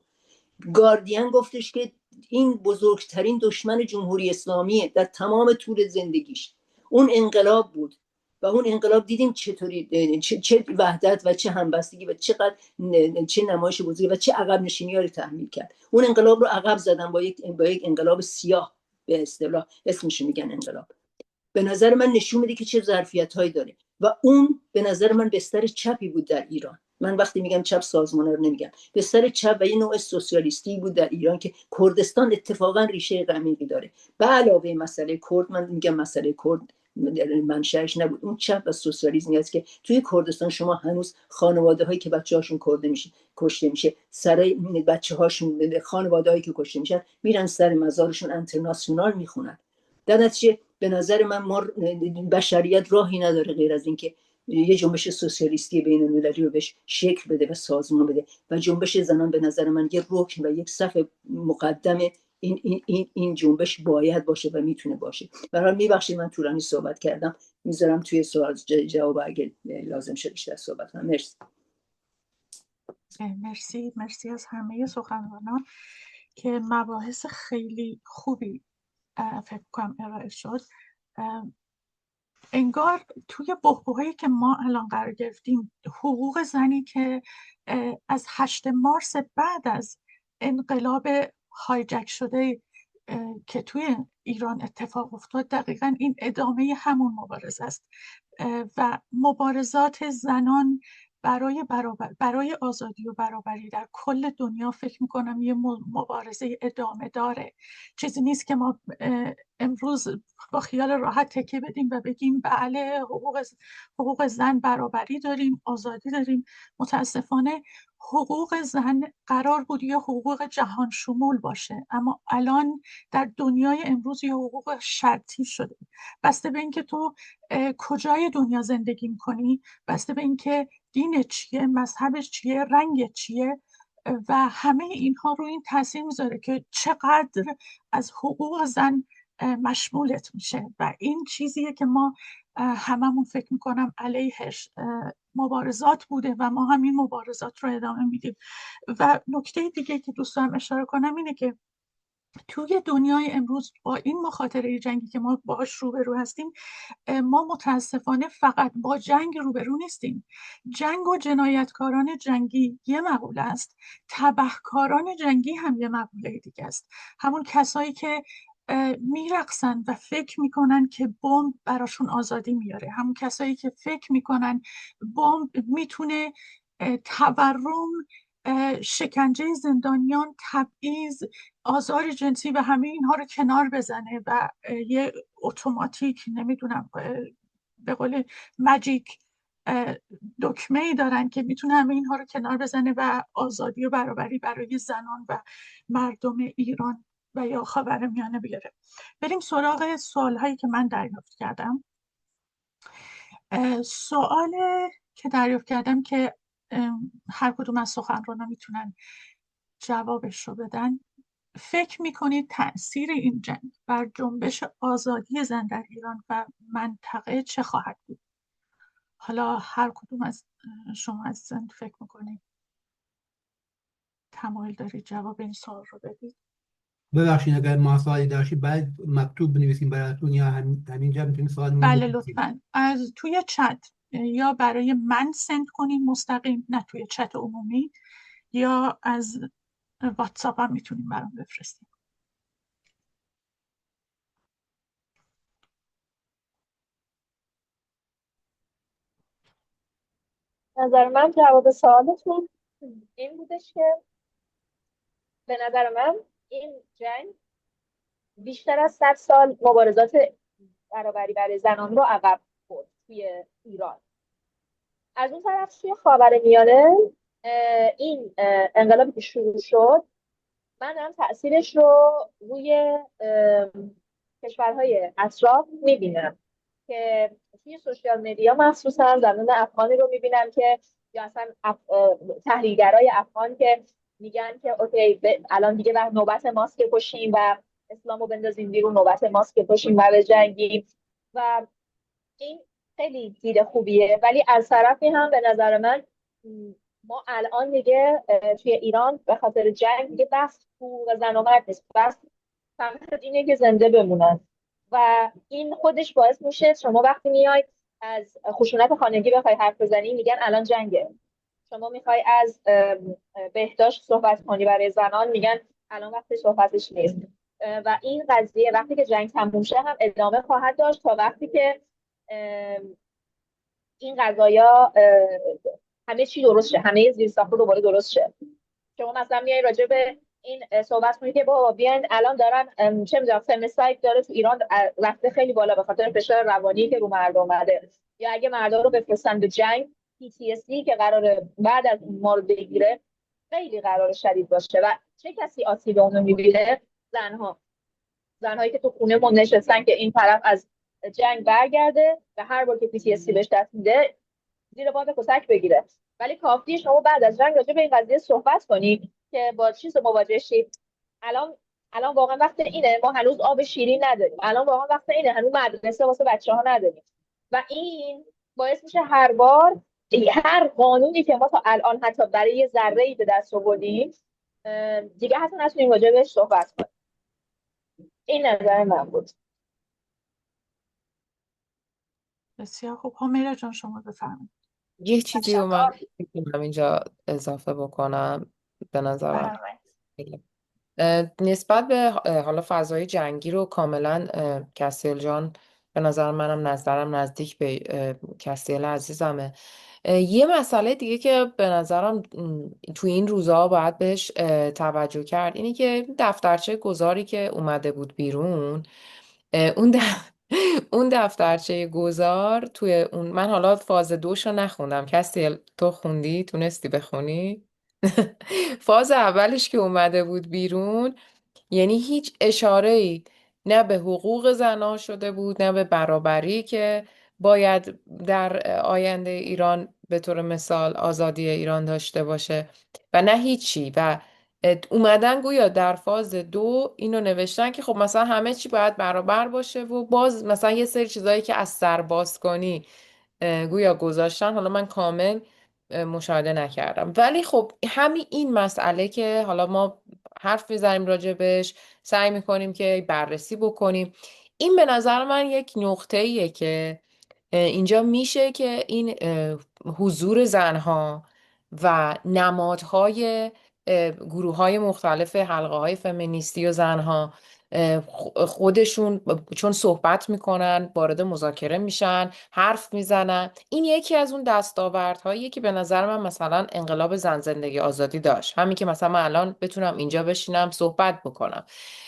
گاردین گفتش که این بزرگترین دشمن جمهوری اسلامیه در تمام طول زندگیش. اون انقلاب بود و اون انقلاب دیدیم چطوری چه وحدت و چه همبستگی و چه نمایش بزرگی و چه عقب نشینی رو تحمیل کرد. اون انقلاب رو عقب زدن با یک انقلاب سیاه، به اصطلاح اسمش میگن انقلاب. به نظر من نشون میده که چه ظرفیت‌هایی داره و اون به نظر من بستر چپی بود در ایران. من وقتی میگم چپ سازمان‌ها رو نمیگم، بستر چپ و یه نوع سوسیالیستی بود در ایران که کردستان اتفاقا ریشه عمیقی داره. به علاوه مسئله کرد، من میگم مسئله کرد منشأش نبود، اون چپ و سوسیالیسمی است که توی کردستان شما هنوز خانواده‌هایی که بچه‌هاشون کشته میشه، سر بچه‌هاشون، خانواده‌هایی که کشته میشن میرن سر مزارشون انترناسیونال میخونن. در نتیجه به نظر من بشریت راهی نداره غیر از اینکه یه جنبش سوسیالیستی بین المللی رو بهش شکل بده و سازمان بده و جنبش زنان به نظر من یه رکن و یک صف مقدم این جنبش باید باشه و میتونه باشه. برای میبخشید من طولانی صحبت کردم، میذارم توی سوال جواب اگه لازم شد بیشتر صحبت کنم. مرسی از همه سخنرانان که مباحث خیلی خوبی فکر کنم ارائه شد. انگار توی بحبوحه‌ای که ما الان قرار گرفتیم، حقوق زنی که از 8 مارس بعد از انقلاب هایجک شده که توی ایران اتفاق افتاد، دقیقاً این ادامه همون مبارزه است و مبارزات زنان برای آزادی و برابری در کل دنیا فکر میکنم یه مبارزه ادامه داره. چیزی نیست که ما امروز با خیال راحت تکیه بدیم و بگیم بله حقوق زن برابری داریم، آزادی داریم. متاسفانه حقوق زن قرار بود یه حقوق جهان شمول باشه، اما الان در دنیای امروز یه حقوق شرطی شده، بسته به اینکه تو کجای دنیا زندگی میکنی، بسته به اینکه دین چیه، مذهبش چیه، رنگ چیه و همه اینها رو این تاثیر میذاره که چقدر از حقوق زن مشمولت میشه و این چیزیه که ما هممون فکر میکنم علیهش مبارزات بوده و ما همین مبارزات رو ادامه میدیم. و نکته دیگه که دوست دارم اشاره کنم اینه که توی دنیای امروز با این مخاطره جنگی که ما باهاش روبرو هستیم، ما متاسفانه فقط با جنگ روبرو نیستیم. جنگ و جنایتکاران جنگی یه مقوله است، تبهکاران جنگی هم یه مقوله دیگه است. همون کسایی که میرقصن و فکر میکنن که بمب براشون آزادی میاره، همون کسایی که فکر میکنن بمب میتونه تورم، شکنجه زندانیان، تبعیض، آزار جنسی و همه اینها رو کنار بزنه و یه اتوماتیک، نمیدونم، به قول مجیک دکمه ای دارن که میتونه همه اینها رو کنار بزنه و آزادی و برابری برای زنان و مردم ایران و یا خاورمیانه بیاره. بریم سراغ سوال هایی که من دریافت کردم. سوال که دریافت کردم که هر کدوم از سخنرانان میتونن جوابش رو بدن: فکر میکنید تأثیر این جنگ بر جنبش آزادی زن در ایران و منطقه چه خواهد بود؟ حالا هر کدوم از شما عزیزان فکر میکنید تمایل دارید جواب این سوال رو بدید؟ ببخشید اگر ما سوالی داشتید بعد مکتوب بنویسیم براتون یا همینجا میتونیم سوالمون رو بله بپرسیم. لطفاً از توی چت یا برای من سند کنید مستقیم، نه توی چت عمومی، یا از واتساپ هم میتونیم برام بفرستیم. نظر من جواب سوالتون این بودش که به نظر من این جنگ بیشتر از 100 سال مبارزات برابری برای زنان رو عقب برد توی ایران. از اون طرف توی خاورمیانه این انقلابی که شروع شد، من هم تأثیرش رو روی کشورهای اطراف میبینم که توی سوشیال مدیا مخصوصا زنان افغانی رو میبینم که یا اصلا تحلیلگرای افغان که میگن که اوکی الان دیگه وقت نوبت ماست که کشیم و اسلامو بندازیم بیرون، نوبت ماست که کشیم و بجنگیم. و این خیلی دید خوبیه، ولی از طرفی هم به نظر من ما الان دیگه توی ایران به خاطر جنگ دیگه بس حقوق زن و مرد نیست، بس فقط اینه که زنده بمونن. و این خودش باعث میشه شما وقتی میاید از خشونت خانگی بخوای حرف بزنی میگن الان جنگه. شما میخوای از بهداشت صحبت کنی برای زنان میگن الان وقتی صحبتش نیست. و این قضیه وقتی که جنگ تموم شه هم ادامه خواهد داشت تا وقتی که این قضایا همه چی درست شه، همه زیرساخت‌ها دوباره درست شه. شما مثلا میای راجع به این صحبت کنید که بابا بیاین الان دارن چه میدونم فمینیساید داره تو ایران رفته خیلی بالا به خاطر فشار روانی که رو مردم اومده، یا اگه مردم رو بفرستن به جنگ PTSD که قراره بعد از ما رو بگیره خیلی قرار شدید باشه. و چه کسی آسیب اونو میبینه؟ زنهایی که تو خونه مون نشستن که این طرف از جنگ برگرده و هر بار که PTSD بهش دست میده زیر باد کتک بگیره. ولی کافیه شما بعد از جنگ راجع به این قضیه صحبت کنی که با چیز مواجه شید. الان واقعا وقت اینه، ما هنوز آب شیرین نداریم، الان واقعا وقت اینه، هنوز مدرسه واسه بچه‌ها نداریم. و این باعث میشه هر بار هر قانونی که ما تا الان حتی برای یه ذره‌ای به دست آوردیم دیگه حتی نتونیم راجع بهش صحبت کنیم. این نظر من بود. بسیار خوب. همیرا جان شما بفرمایید. یه چیزی رو من میتونم اینجا اضافه بکنم به نظرم. نسبت به حالا فضای جنگی رو کاملا کسیل جان به نظر منم نظرم نزدیک به کسیل عزیزمه. یه مسئله دیگه که به نظرم تو این روزها باید بهش توجه کرد اینه که دفترچه گذاری که اومده بود بیرون، اون اون دفترچه گذار توی اون، من حالا فاز 2 رو نخوندم، کسی تو خوندی؟ تونستی بخونی؟ فاز اولش که اومده بود بیرون یعنی هیچ اشاره‌ای نه به حقوق زنها شده بود، نه به برابری که باید در آینده ایران به طور مثال آزادی ایران داشته باشه و نه هیچی. و اومدن گویا در فاز 2 اینو نوشتن که خب مثلا همه چی باید برابر باشه و باز مثلا یه سری چیزایی که از سر باز کنی گویا گذاشتن. حالا من کامل مشاهده نکردم. ولی خب همین این مسئله که حالا ما حرف میزنیم راجبش، سعی میکنیم که بررسی بکنیم، این به نظر من یک نقطه ایه که اینجا میشه که این حضور زنها و نمادهای گروه های مختلف حلقه های فمینیستی و زنها خودشون چون صحبت میکنن، وارد مذاکره میشن، حرف میزنن، این یکی از اون دستاوردهاییه که به نظر من مثلا انقلاب زن زندگی آزادی داشت. همین که مثلا من الان بتونم اینجا بشینم صحبت بکنم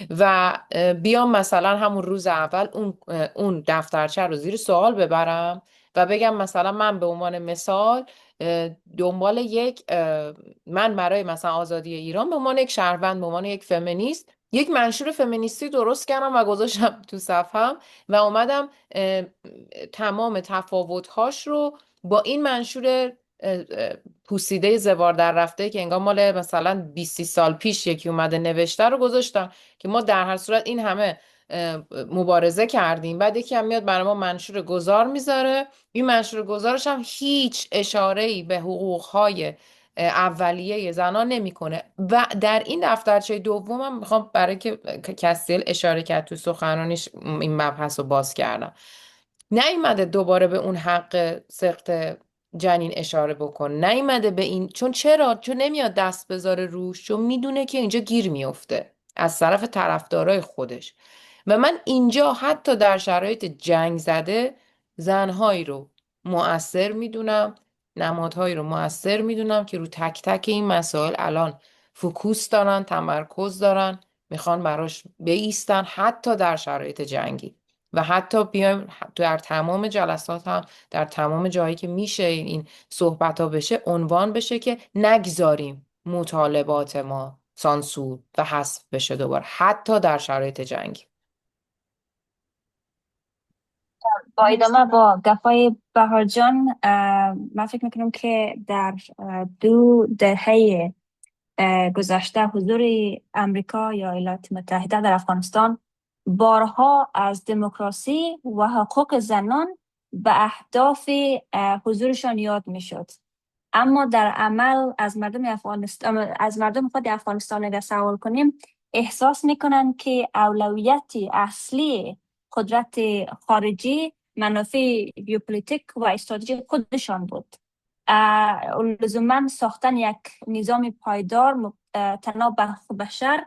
و بیام مثلا همون روز اول اون دفترچه رو زیر سوال ببرم و بگم مثلا من به عنوان مثال دنبال من برای مثلا آزادی ایران به عنوان یک شهروند، به عنوان یک فمینیست، یک منشور فمینیستی درست کردم و گذاشتم تو صفحم و اومدم تمام تفاوت‌هاش رو با این منشور پوسیده زوار در رفته که انگار مال مثلا 20 سال پیش یکی اومده نوشته رو گذاشتم که ما در هر صورت این همه مبارزه کردیم. بعد یکی هم میاد برای ما منشور گذار میذاره، این منشور گذارش هم هیچ اشاره‌ای به حقوق‌های اولیه زنان نمیکنه. و در این دفترچه دومم میخوام برای که کسیل اشاره کرد تو سخنرانیش این مبحث رو باز کردم، نیومده دوباره به اون حق سقط جنین اشاره بکن، نیومده به این. چون نمیاد دست بذاره روش، چون میدونه که اینجا گیر میفته از طرف طرفدارای خودش. و من اینجا حتی در شرایط جنگ زده زنهایی رو مؤثر میدونم، نمادهایی رو مؤثر میدونم که رو تک تک این مسائل الان فوکوس دارن، تمرکز دارن، میخوان براش بایستن حتی در شرایط جنگی. و حتی بیایم در تمام جلسات هم در تمام جایی که میشه این صحبت ها بشه عنوان بشه که نگذاریم مطالبات ما سانسور و حذف بشه دوباره حتی در شرایط جنگی. با ادامه با گپای بهار جان، من فکر میکنم که در 2 دهه گذشته حضور امریکا یا ایالات متحده در افغانستان بارها از دموکراسی و حقوق زنان به اهداف حضورشان یاد میشد، اما در عمل از مردم خود افغانستان اگر سوال کنیم احساس میکنن که اولویت اصلی قدرت خارجی منافع بیوپولیتیک و استراتژی خودشان بود. لزوما ساختن یک نظام پایدار تناب به حقوق بشر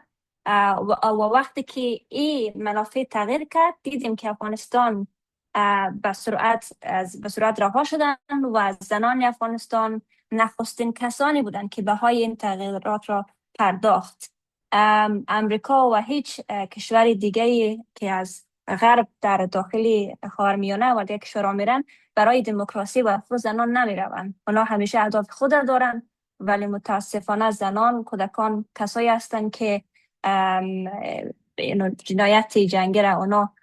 و وقتی که این منافع تغییر کرد دیدیم که افغانستان به سرعت رها شدن و زنان افغانستان نخستین کسانی بودند که بهای این تغییرات را پرداخت. امریکا و هیچ کشور دیگری که از غرب در داخل خاورمیانه و دیگر کشورها میرن برای دموکراسی و حقوق زنان نمیروند. اونا همیشه اهداف خود دارن، ولی متاسفانه زنان، کودکان کسایی هستند که جنایت جنگی را اونا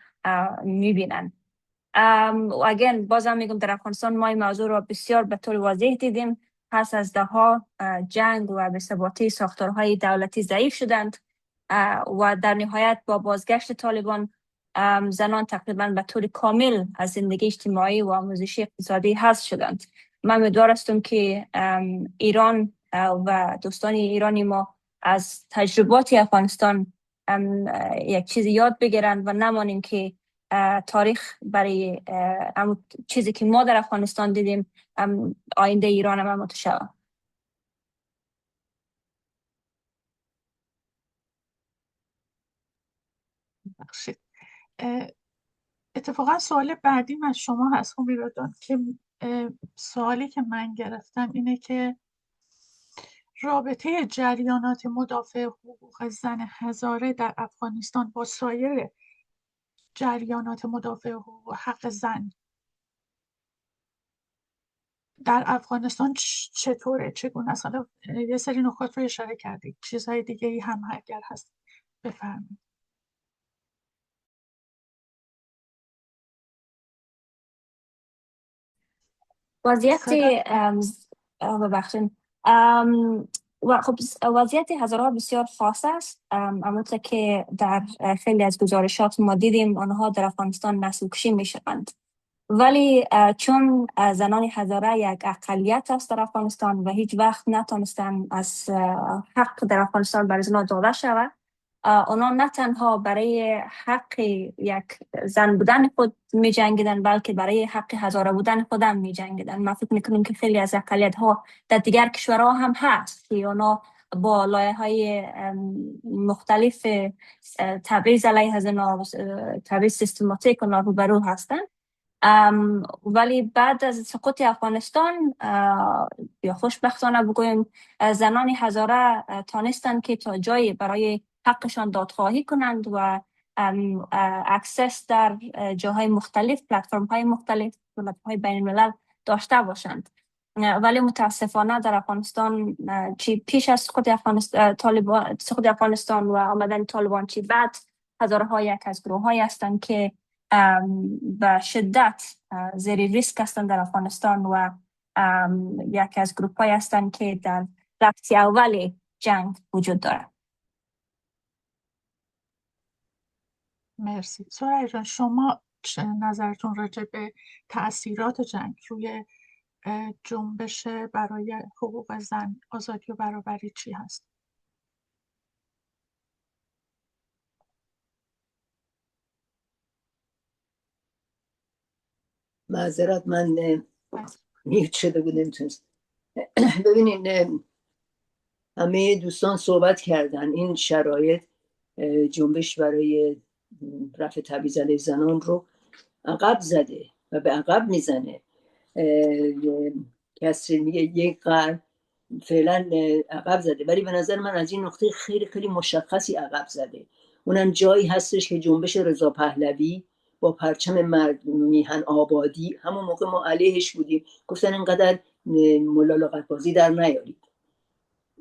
میبینن. و اگین بازم میگم در افغانستان ما این موضوع را بسیار به طور واضح دیدیم. پس از دهها جنگ و بی‌ثباتی ساختارهای دولتی ضعیف شدند و در نهایت با بازگشت طالبان زنان تقریبا به طور کامل از زندگی اجتماعی و آموزشی اقتصادی حذف شدند. من امیدوار هستم که ایران و دوستان ایرانی ما از تجربات افغانستان یک چیزی یاد بگیرند و نمانیم که تاریخ برای چیزی که ما در افغانستان دیدیم آینده ایران هم متشابه. بخشید. اتفاقا سوال بعدیم از شما هست همیرادان که سوالی که من گرفتم اینه که رابطه جریانات مدافع حقوق زن هزاره در افغانستان با سایر جریانات مدافع حقوق حق زن در افغانستان چطوره، چگونه است؟ حالا یه سری نکات رو اشاره کردید، چیزهای دیگه ای هم اگر هست بفرمایید. وضعیت ببخشید و خب وضعیت هزارها بسیار خاص است. همونطور که در خیلی از گزارشات ما دیدیم آنها در افغانستان نسل کشی می شوند ولی چون زنان هزاره یک اقلیت است در افغانستان و هیچ وقت نتونستن از حق در افغانستان برای زنان داده شود، اونا نه تنها برای حق یک زن بودن خود می جنگیدن، بلکه برای حق هزاره بودن خود هم می جنگیدن. من فکر میکنم که خیلی از اقلیت ها در دیگر کشورها هم هست که اونا با لایه های مختلف تبعیض علیه زنان، تبعیض سیستماتیک اونا روبرو هستند. ولی بعد از سقوط افغانستان یا خوشبختانه بگویم، زنان هزاره تانستند که تا جایی برای حقشان دادخواهی کنند و اکسس در جاهای مختلف، پلتفرم های مختلف، پلتفرم های بین الملل داشته باشند. ولی متاسفانه در افغانستان، چی پیش از سقوط افغانستان و آمدن طالبان، چی بعد هزارها یک از گروه های هستند که به شدت زیر ریسک هستند در افغانستان و یک از گروه های هستند که در رقص اول جنگ وجود دارد. مرسی. سرای جان، شما نظرتون راجع به تأثیرات جنگ روی جنبش برای حقوق زن، آزادی و برابری چی هست؟ معذرت، من میوت شده بود، نمیتونست. ببینید، همه دوستان صحبت کردن. این شرایط جنبش برای رفع تبعیض علیه زنان رو عقب زده و به عقب میزنه. کسی میگه یک قرن فعلا عقب زده، ولی به نظر من از این نقطه خیلی خیلی مشخصی عقب زده. اونم جایی هستش که جنبش رضا پهلوی با پرچم میهن آبادی، همون موقع ما علیهش بودیم، گفتن اینقدر ملالقت بازی در نیارید.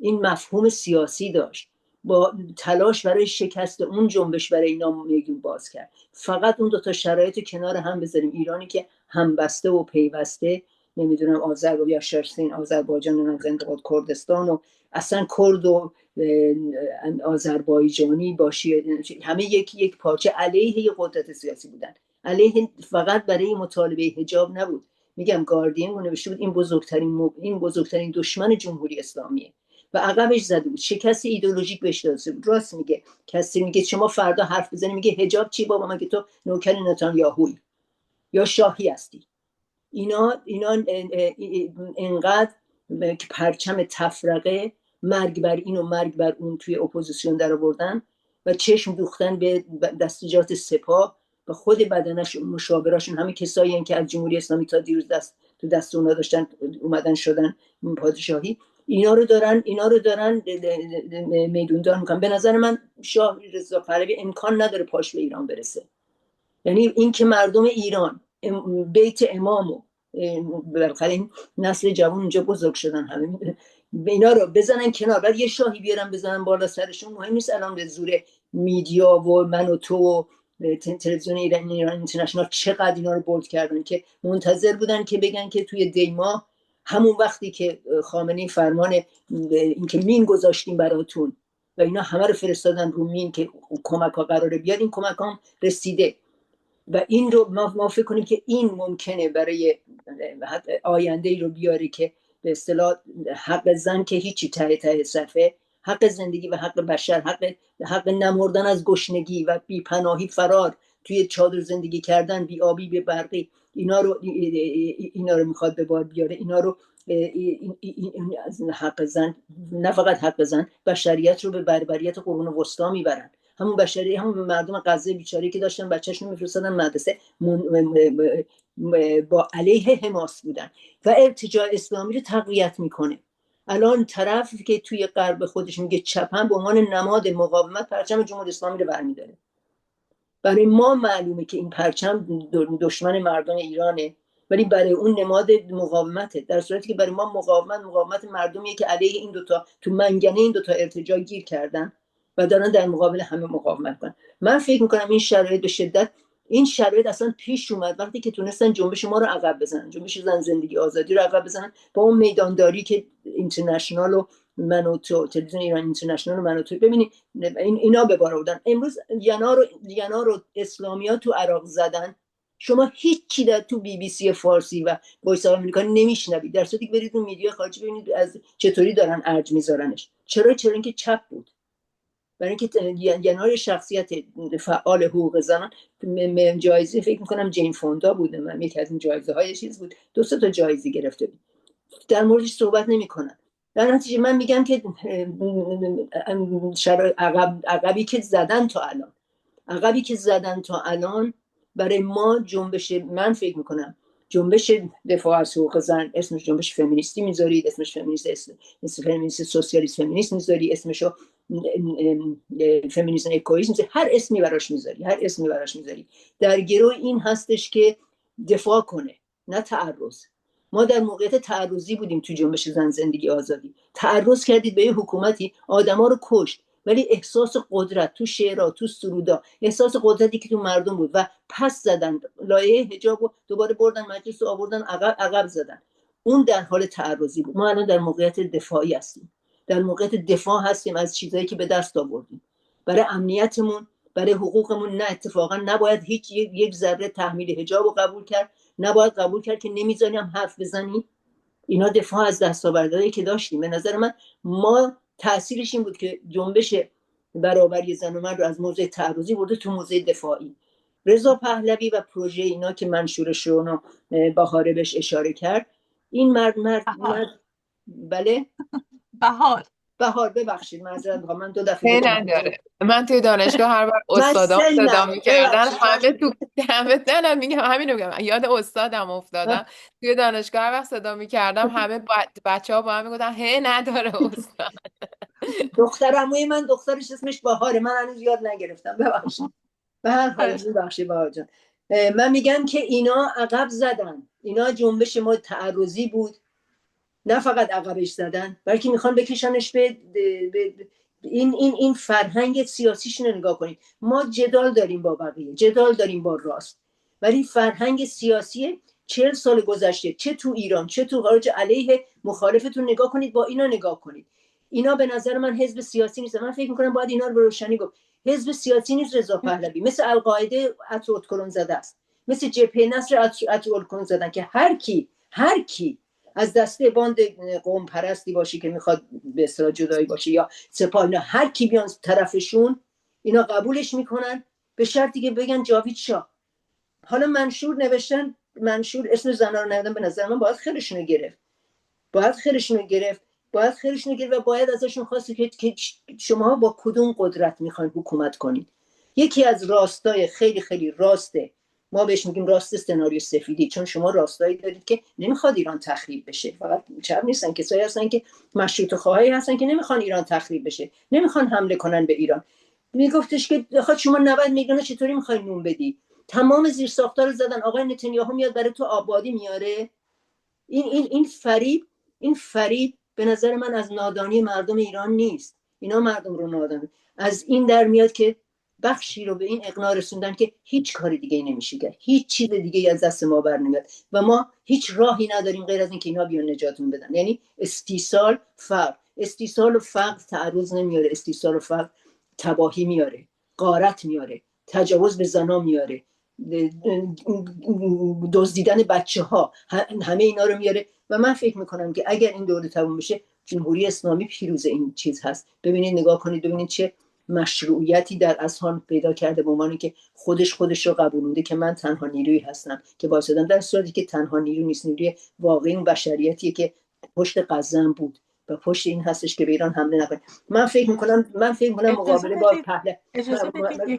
این مفهوم سیاسی داشت، با تلاش برای شکست اون جنبش برای اینا میگیم باز کرد. فقط اون دوتا شرایط کنار هم بذاریم، ایرانی که همبسته و پیوسته، نمیدونم آذر و یا شرسین آذربایجان و زندگی کردستان و اصلا کرد و آذربایجانی باشی، همه یک پارچه علیه قدرت سیاسی بودن. علیه فقط برای مطالبه حجاب نبود. میگم گاردین نوشته بود این بزرگترین دشمن جمهوری اسلامیه و عقبش زده بود، شکست ایدئولوژیک بهش داده بود. راست میگه. کسی میگه شما فردا حرف بزنی، میگه حجاب چی بابا، مگه تو نوکر نتانیاهویی یا شاهی هستی؟ اینا انقدر که پرچم تفرقه، مرگ بر این و مرگ بر اون توی اپوزیسیون در آوردن و چشم دوختن به دستجات سپاه و خود بدنش مشاوراشون، همه کسایی هستند که از جمهوری اسلامی تا دیروز تو دست اونا داشتن اومدن شدن پادشاهی، اینا رو دارن میدوندار میکنن. به نظر من شاه رضا پهلوی امکان نداره پاش به ایران برسه. یعنی این که مردم ایران بیت امامو، بالاخره این نسل جوان اونجا بزرگ شدن، همه اینا رو بزنن کنار، بعد یه شاهی بیارن بزنن بالا سرشون. مهم نیست الان به زور میدیا و من و تو و تلویزیون ایران اینترنشنال چقدر اینا رو بولد کردن که منتظر بودن که بگن که توی دیما، همون وقتی که خامنه‌ای فرمان این که مین گذاشتیم براتون و اینا همه رو فرستادن رو مین که کمک ها قراره بیاد، این کمک هم رسیده و این رو ما فکر کنیم که این ممکنه برای آینده ای رو بیاره که به اصطلاح حق زن که هیچی ته صفحه، حق زندگی و حق بشر، حق نمردن از گشنگی و بی‌پناهی، فرار، توی چادر زندگی کردن، بی آبی بی برقی، اینا رو میخواد به بار بیاره. اینا رو این از حق زن، نه فقط حق زن، بشریت رو به بربریت قرون وسطا میبرن. همون بشری، همون مردم غزه بیچاره که داشتن بچه‌شون میفرستادن مدرسه با علیه حماس بودن و ارتجاع اسلامی رو تقویت میکنه. الان طرفی که توی غرب خودش میگه چپن، به عنوان نماد مقاومت پرچم جمهوری اسلامی رو برمی‌داره. برای ما معلومه که این پرچم دشمن مردم ایرانه، ولی برای اون نماد مقاومته، در صورتی که برای ما مقاومت مردمیه که علیه این دوتا، تو منگنه این دوتا ارتجاع گیر کردن و دارن در مقابل همه مقاومت کنن. من فکر میکنم این شرایط به شدت، این شرایط اصلا پیش اومد وقتی که تونستن جنبش ما رو عقب بزنن، جنبش زن زندگی آزادی رو عقب بزنن، با اون میدانداری که اینترنشنال و من و تو، تلویزیون ایران اینترنشنال و من و تو، ببینید اینا به بار آوردن. امروز ینار و اسلامیات تو عراق زدن، شما هیچی در تو BBC فارسی و وایس آف آمریکا نمیشنوید، در صورتی که برید اون میدیا خارجی ببینید از چطوری دارن ارج میذارنش. چرا اینکه چپ بود. برای اینکه ینای شخصیت فعال حقوق زنان جایزه فکر میکنم جین فوندا بوده، من یکی از این جایزه های چیز بود، 2 تا جایزه گرفته بود، در موردش صحبت نمیکنن. در نتیجه من میگم که عقبی که زدن تا الان برای ما جنبش، من فکر میکنم جنبش دفاع از حقوق زن اسمش جنبش فمینیستی میذارید، اسمش فمینیست سوسیالیست فمینیست میذاری، اسمشو فمینیسم اکوئیسم، هر اسمی براش میذاری، در گروه این هستش که دفاع کنه، نه تعرض. ما در موقعیت تعرضی بودیم تو جنبش زن زندگی آزادی، تعرض کردید به یه حکومتی، آدما رو کشت، ولی احساس قدرت تو شعرها، تو سرودا، احساس قدرتی که تو مردم بود و پس زدن لایه حجاب و دوباره بردن مجلس و آوردن عقب زدن. اون در حال تعرضی بود. ما الان در موقعیت دفاعی هستیم، در موقعیت دفاع هستیم از چیزایی که به دست آوردیم برای امنیتمون، برای حقوقمون. نه اتفاقا نباید هیچ یک ذره تحمیل حجاب رو قبول کرد، نباید قبول کرد که نمیذاریم حرف بزنیم. اینا دفاع از دستاوردهایی که داشتیم. به نظر من ما تاثیرش این بود که جنبش برابری زن و مرد رو از موضع تعرضی برده تو موضع دفاعی. رضا پهلوی و پروژه اینا که منشور شونو بهاره بهش اشاره کرد، این مرد بله بهار ببخشید معذرت میخوام، من 2 دفعه نداره. من توی دانشگاه هر بار استادام صدا میکردن همه میگم همینو میگم، یاد استادم افتادم. توی دانشگاه هر وقت صدا میکردم همه بچه‌ها با هم میگفتن هی نداره استاد. دختر عموی من دخترش اسمش بهاره، من هنوز یاد نگرفتم، ببخشید. به هر حال ببخشید بهار جان. من میگم که اینا عقب زدن، اینا جنبش ما تعرضی بود، نه فقط عقبش زدن بلکه میخوان بکشنش به این فرهنگ سیاسیشون رو نگاه کنید. ما جدال داریم با بقیه، جدال داریم با راست، ولی فرهنگ سیاسی 40 سال گذشته چه تو ایران چه تو خارج علیه مخالفتون نگاه کنید، با اینا نگاه کنید. اینا به نظر من حزب سیاسی نیست. من فکر میکنم باید اینا رو به روشنی گفت. حزب سیاسی نیست رضا پهلوی، مثل القاعده عطر ادکلون زده است، مثل جبهه نصر عطر ادکلون زدن که هر کی از دسته باند قوم پرستی باشه که میخواد به اصطلاح جدایی باشه یا سپاه، اینا هر کی بیان طرفشون اینا قبولش میکنن به شرطی که بگن جاوید شاه. حالا منشور نوشتن، منشور اسم زنا رو نوشتن، به نظر من باید خیرشونو گرفت و باید ازشون خواست که شما با کدوم قدرت میخواین حکومت کنید. یکی از راستای خیلی خیلی راسته، ما بهش میگیم راست سناریو سفیدی، چون شما راستایی دارید که نمیخواد ایران تخریب بشه. فقط چپ نیستن، کسایی هستن که مشروطه خواهایی هستن که نمیخوان ایران تخریب بشه، نمیخوان حمله کنن به ایران. میگفتش که بخاطر شما 90 میلیون چطوری میخواین نون بدی؟ تمام زیرساخت‌ها رو زدن، آقای نتانیاهو میاد برای تو آبادی میاره. این فریب به نظر من از نادانی مردم ایران نیست. اینا مردم رو نادان از این در میاد که بخشی رو به این اقناع رسوندن که هیچ کاری دیگه نمیشه کرد، هیچ چیز دیگه از دست ما بر نمیاد و ما هیچ راهی نداریم غیر از این که اینا بیان نجاتمون بدن. یعنی استیصال و فقر تعرض نمیاره، استیصال و فقر تباهی میاره، غارت میاره، تجاوز به زنا میاره، دزدیدن بچه‌ها، همه اینا رو میاره. و من فکر میکنم که اگر این دوره تموم بشه جمهوری اسلامی پیروز این چیز هست. ببینید نگاه کنید، ببینید چه مشروعیتی در اذهان پیدا کرده به عنوانی که خودش رو قبولونده که من تنها نیرویی هستم که واسدم، در صورتی که تنها نیرو نیست. نیروی واقعی اون بشریتیه که پشت قزم بود و پشت این هستش که به ایران حمله نکنه. من فکر میکنم مقابله با پهلوی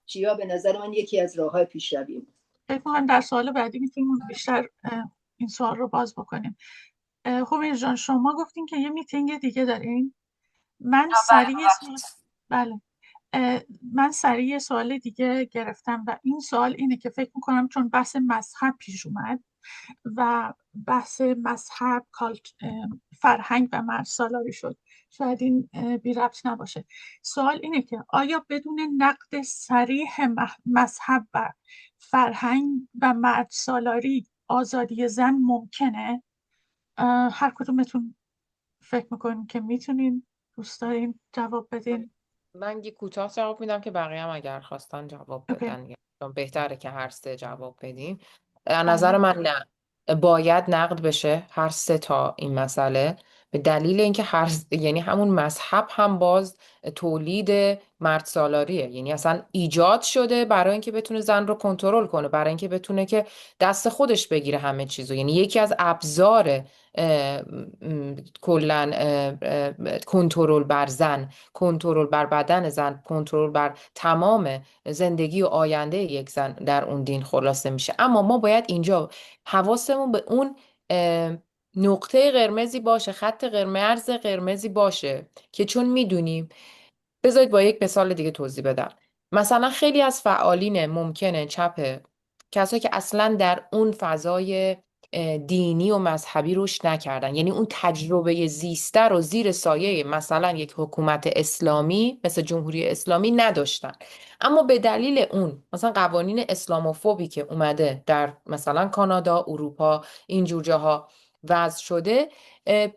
چیا به نظر من یکی از راههای پیشروی بود. فکر کنم در سوال بعدی میتونیم بیشتر این سوال رو باز بکنیم. همین جان شما گفتین که یه میتینگ دیگه دارین. من سریع سوال دیگه گرفتم و این سوال اینه که فکر میکنم چون بحث مذهب پیش اومد و بحث مذهب فرهنگ و مرد سالاری شد، شاید این بی ربط نباشه. سوال اینه که آیا بدون نقد صریح مذهب و فرهنگ و مرد سالاری آزادی زن ممکنه؟ هر کدومتون فکر میکنین که میتونین، دوست دارین جواب بدین؟ من یه کوتاه جواب میدم که بقیه هم اگر خواستن جواب بدن. چون بهتره که هر سه جواب بدیم. از نظر من نه، باید نقد بشه هر سه تا این مسئله، به دلیل اینکه یعنی همون مذهب هم باز تولید مرد سالاریه، یعنی اصلا ایجاد شده برای اینکه بتونه زن رو کنترل کنه، برای اینکه بتونه که دست خودش بگیره همه چیزو، یعنی یکی از ابزار کلا کنترل بر زن، کنترل بر بدن زن، کنترل بر تمام زندگی و آینده یک زن در اون دین خلاصه میشه. اما ما باید اینجا حواسمون به اون نقطه قرمزی باشه، خط قرمز قرمزی باشه که چون میدونیم، بذارید با یک مثال دیگه توضیح بدم. مثلا خیلی از فعالین ممکنه چپ، کسایی که اصلا در اون فضای دینی و مذهبی رشد نکردن، یعنی اون تجربه زیسته رو زیر سایه مثلا یک حکومت اسلامی مثل جمهوری اسلامی نداشتن، اما به دلیل اون مثلا قوانین اسلاموفوبی که اومده در مثلا کانادا، اروپا، اینجور جاها وضع شده،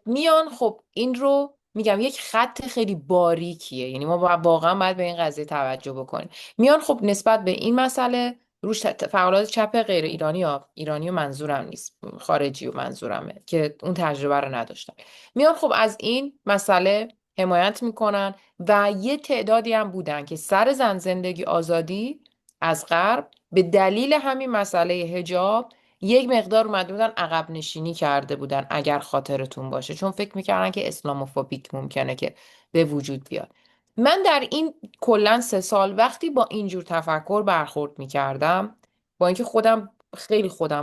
میان خب این رو میگم یک خط خیلی باریکیه، یعنی ما واقعا باید به این قضیه توجه بکنیم. میان خب نسبت به این مسئله روش فعالات چپ غیر ایرانی ها، ایرانی و منظورم نیست، خارجی و منظورمه که اون تجربه رو نداشتن، میان خب از این مسئله حمایت میکنن و یه تعدادی هم بودن که سر زن زندگی آزادی از غرب به دلیل همین مسئله حجاب یک مقدار اومده بودن عقب نشینی کرده بودن، اگر خاطرتون باشه، چون فکر میکردن که اسلاموفوبیک ممکنه که به وجود بیاد. من در این کلا 3 سال وقتی با اینجور تفکر برخورد میکردم، با اینکه خودم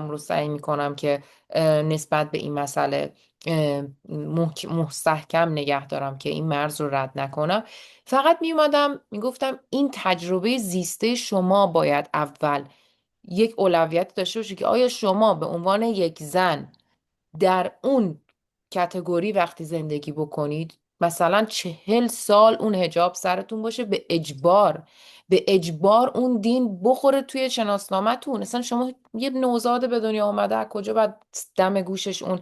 رو سعی میکنم که نسبت به این مسئله مستحکم نگه دارم که این مرز رو رد نکنم، فقط میومدم میگفتم این تجربه زیسته شما باید اول یک اولویت داشته باشه که آیا شما به عنوان یک زن در اون کتگوری وقتی زندگی بکنید، مثلا 40 سال اون حجاب سرتون باشه، به اجبار اون دین بخوره توی شناسنامتون. مثلا شما یه نوزاد به دنیا اومده، از کجا بعد دم گوشش اون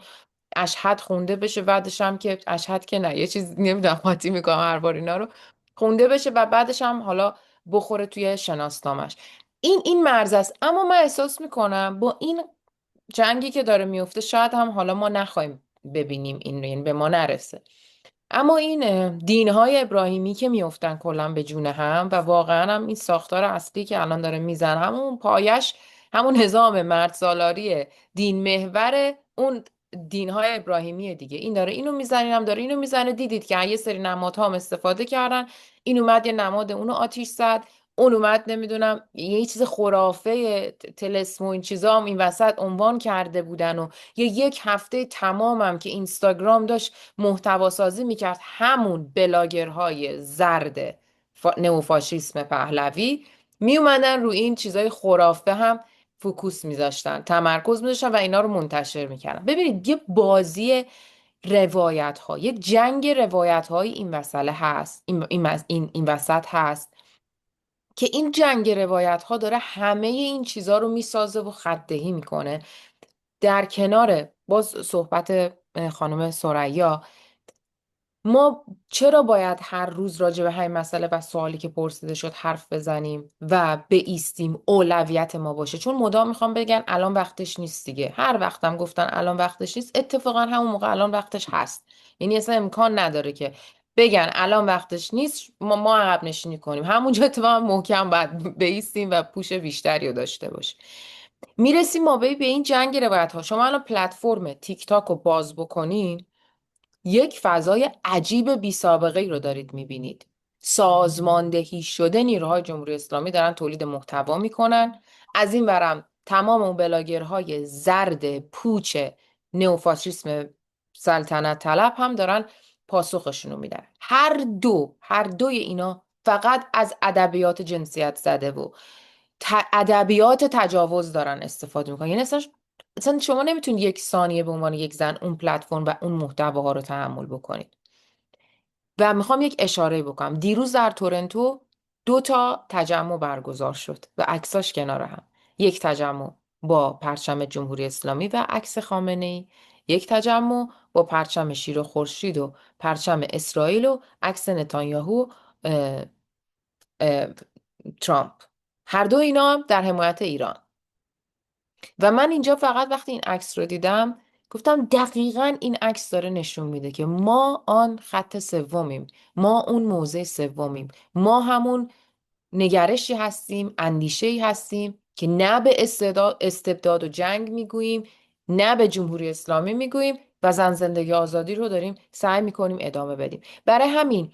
اشهد خونده بشه، بعدش هم که اشهد که نه، یه چیز نمیدونم قاطی میکنم هر بار اینا رو خونده بشه و بعدش هم حالا بخوره توی شناسنامش. این مرز است. اما من احساس میکنم با این جنگی که داره میفته شاید هم حالا ما نخواهیم ببینیم این رو، یعنی به ما نرسه، اما این دینهای ابراهیمی که میفتن کلا به جون هم و واقعا هم این ساختار اصلی که الان داره میزن، همون پایش همون نظام مرد سالاری دین محور اون دینهای ابراهیمی دیگه، این داره اینو میزنه، این هم داره اینو میزنه. دیدید که یه سری نمادها هم استفاده کردن، این اومد یه نماد اونو آتیش زد، اون اومد نمیدونم یه چیز خرافه طلسم و این چیزا هم این وسط عنوان کرده بودن و یک هفته تمامم که اینستاگرام داشت محتوا سازی میکرد، همون بلاگرهای زرد نئوفاشیسم پهلوی میومدن رو این چیزای خرافه هم فوکوس میذاشتن، تمرکز میذاشتن و اینا رو منتشر میکردن. ببینید یه بازی روایت ها، یک جنگ روایت های این مسئله هست، این وسط هست که این جنگ روایت ها داره همه این چیزا رو میسازه و خط‌دهی میکنه. در کنار باز صحبت خانم ثریا، ما چرا باید هر روز راجع به همین مسئله و سوالی که پرسیده شد حرف بزنیم و بایستیم اولویت ما باشه؟ چون مدام میخوام بگن الان وقتش نیست دیگه. هر وقتم گفتن الان وقتش نیست، اتفاقا همون موقع الان وقتش هست. یعنی اصلا امکان نداره که بگن الان وقتش نیست ما عقب نشینی کنیم، همونجا اتفاقا محکم باید بایستیم و پوش بیشتری رو داشته باشیم. میرسیم ما به این جنگ روایت ها. شما الان پلتفرم تیک تاک رو باز بکنین، یک فضای عجیب بی سابقه ای رو دارید میبینید. سازماندهی شده نیروهای جمهوری اسلامی دارن تولید محتوا میکنن، از این ورم تمام اون بلاگرهای زرد پوچ نئوفاشیسم سلطنت طلب هم دارن پاسخشون میدن. هر دوی اینا فقط از ادبیات جنسیت زده و ادبیات تجاوز دارن استفاده میکنن. یعنی اصلا شما نمیتونید 1 ثانیه به عنوان یک زن اون پلتفرم و اون محتواها رو تحمل بکنید. و میخوام یک اشاره بکنم، دیروز در تورنتو 2 تا تجمع برگزار شد و عکساش کنار هم. یک تجمع با پرچم جمهوری اسلامی و عکس خامنه‌ای، یک تجمع با پرچم شیر و خورشید و پرچم اسرائیل و عکس نتانیاهو اه، اه، ترامپ. هر دو اینا هم در حمایت ایران. و من اینجا فقط وقتی این عکس رو دیدم گفتم دقیقاً این عکس داره نشون میده که ما آن خط سومیم، ما اون موضع سومیم، ما همون نگرشی هستیم، اندیشه‌ای هستیم که نه به استبداد و جنگ میگوییم، نه به جمهوری اسلامی میگوییم و زن زندگی آزادی رو داریم سعی میکنیم ادامه بدیم. برای همین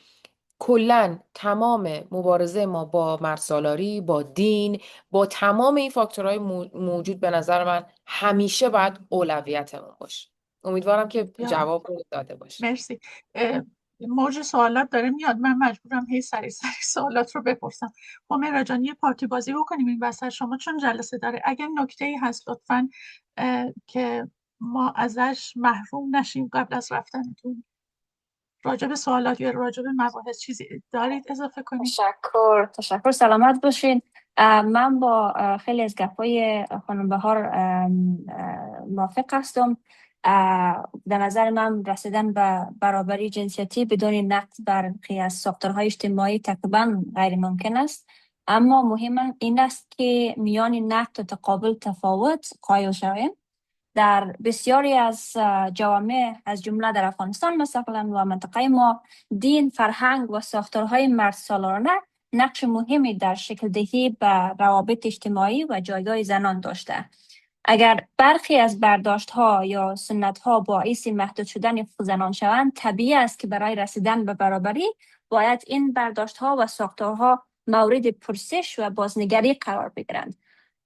کلاً تمام مبارزه ما با مردسالاری، با دین، با تمام این فاکتورهای موجود به نظر من همیشه باید اولویتمون باشه. امیدوارم که بسیار جواب رو داده باشه. مرسی. موج سوالات داره میاد، من مجبورم هی سری سوالات رو بپرسم. همیرا جان یه پارتی بازی بکنیم این وسط، شما چون جلسه داره اگر نکته‌ای هست لطفاً که ما ازش محروم نشیم قبل از رفتنتون، راجع به سوالات یا راجع به مباحث چیزی دارید اضافه کنید؟ تشکر، سلامت باشین. من با خیلی از گپای خانم بهار موافق هستم. به نظر من رسیدن به برابری جنسیتی بدون نقد برخی از ساختارهای اجتماعی تقریبا غیر ممکن است، اما مهم این است که میان نقد و تقابل تفاوت قائل شویم. در بسیاری از جوامع از جمله در افغانستان مثلا و منطقه ما، دین، فرهنگ و ساختارهای مردسالارانه نقش مهمی در شکل دهی به روابط اجتماعی و جایگاه زنان داشته. اگر برخی از برداشت ها یا سنت ها باعث محدود شدن حقوق زنان شوند، طبیعی است که برای رسیدن به برابری باید این برداشت ها و ساختارها مورد پرسش و بازنگری قرار بگیرند.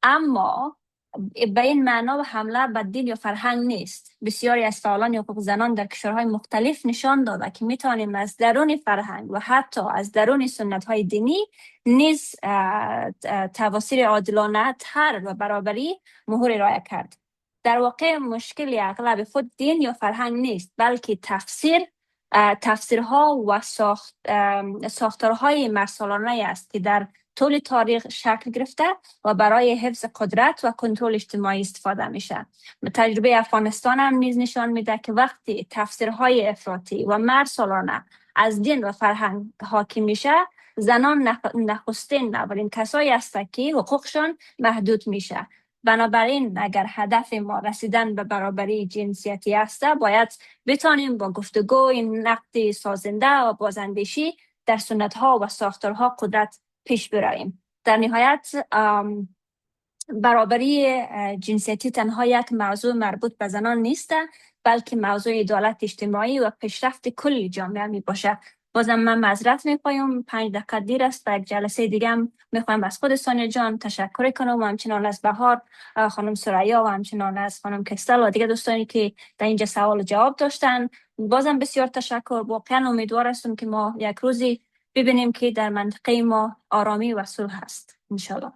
اما به این معنا و حمله به دین یا فرهنگ نیست. بسیاری از فعالان حقوق زنان در کشورهای مختلف نشان داده که میتوانیم از درون فرهنگ و حتی از درون سنت‌های دینی نیز تواصیر عادلانه تر و برابری مهر رعایت کرد. در واقع مشکلی اغلب خود دین یا فرهنگ نیست، بلکه تفسیرها و ساختارهای مردسالارانه است که در طول تاریخ شکل گرفته و برای حفظ قدرت و کنترل اجتماعی استفاده میشه. تجربه افغانستان هم نیز نشان میده که وقتی تفسیرهای افراطی و مردسالارانه از دین و فرهنگ حاکم میشه، زنان نخستین اولین کسایی هستند که حقوقشان محدود میشه. بنابراین اگر هدف ما رسیدن به برابری جنسیتی است، باید بتانیم با گفتگو این نقد سازنده و بازاندیشی در سنت‌ها و ساختارها قدرت پیش براییم. در نهایت برابری جنسیتی تنها یک موضوع مربوط به زنان نیست، بلکه موضوع عدالت اجتماعی و پیشرفت کل جامعه می باشه. بازم من معذرت میخوایم، 5 دقیقه دیر است و یک جلسه دیگه هم میخوایم از خود سانیا جان تشکر کنم و همچنان از بهار، خانم سریا و همچنان از خانم کستل و دیگه دوستانی که در اینجا سوال و جواب داشتن. بازم بسیار تشکر. واقعا امیدوار هستم که ما یک روزی ببینیم که در منطقه ما آرامی و صلح هست انشالله.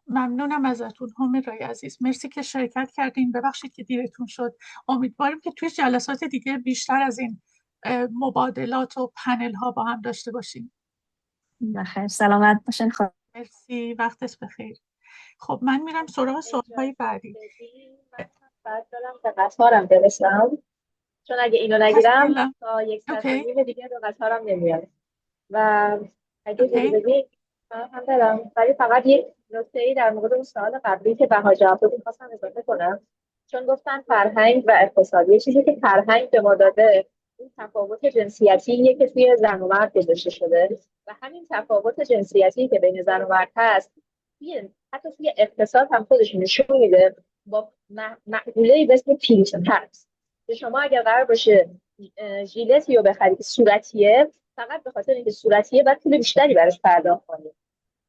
ممنونم ازتون همیرای عزیز، مرسی که شرکت کردین. ببخشید که دیرتون شد. امیدواریم که توی جلسات دیگه بیشتر از این مبادلات و پنل ها با هم داشته باشیم. بخیر، سلامت باشین. مرسی، وقتت بخیر. خب من میرم سراغ سوالهای بعدی. بعد دارم به قطارم برسم، چون اگه اینو نگیرم تا 1 ساعت و نیم دیگه به قطارم نمیاد و اگه بدی من هم برم. ولی فقط یک نکته‌ای در مورد اون سوال قبلی که بها جواب داد می‌خواستم اضافه کنم، چون گفتن فرهنگ و اقتصاد. یه چیزی که فرهنگ به ما داده این تفاوت جنسیتیه که توی زن و مرد گذاشته شده و همین تفاوت جنسیتی که بین زن و مرد هست حتی توی اقتصاد هم خودش نشون میده با معقوله‌ای به اسم پیش پس. شما اگر قرار باشه ژیلتی رو بخری که صورتیه، فقط به خاطر اینکه صورتیه باید پول بیشتری براش پرداخت کنید.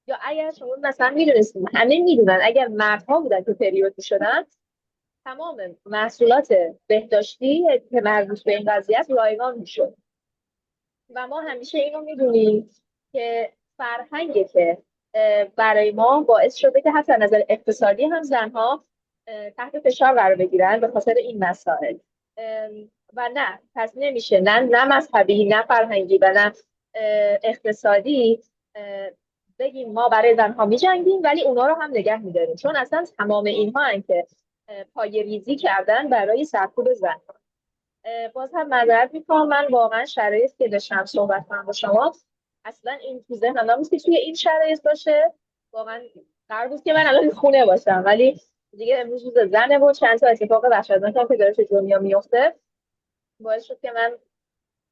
یا اگر شما مثلا میدونستید، همه میدونن اگر مردها بودن که پریود میشدن، تمام محصولات بهداشتی که مربوط به این قضیه است رایگان میشد. و ما همیشه اینو میدونیم که فرهنگی که برای ما باعث شده که حتی از نظر اقتصادی هم زنها تحت فشار قرار بگیرن به خاطر این مسائل. و نه، پس نمیشه نه مذهبی، نه فرهنگی و نه اقتصادی بگیم ما برای زنها میجنگیم ولی اونا رو هم نگه میداریم، چون اصلا تمام اینها هن که پای ریزی کردن برای سرکوب زنها. باز هم معذرت میکنم، من واقعا شرایطی که داشتم صحبت کنم با شما اصلا این تو ذهنم نبود که توی این شرایط باشه. واقعا قرار بود که من الان خونه باشم، ولی دیگه امروز روز زنه و چند تا اتفاق وحشتناک هم که داره تو دنیا میفته باعث شد که من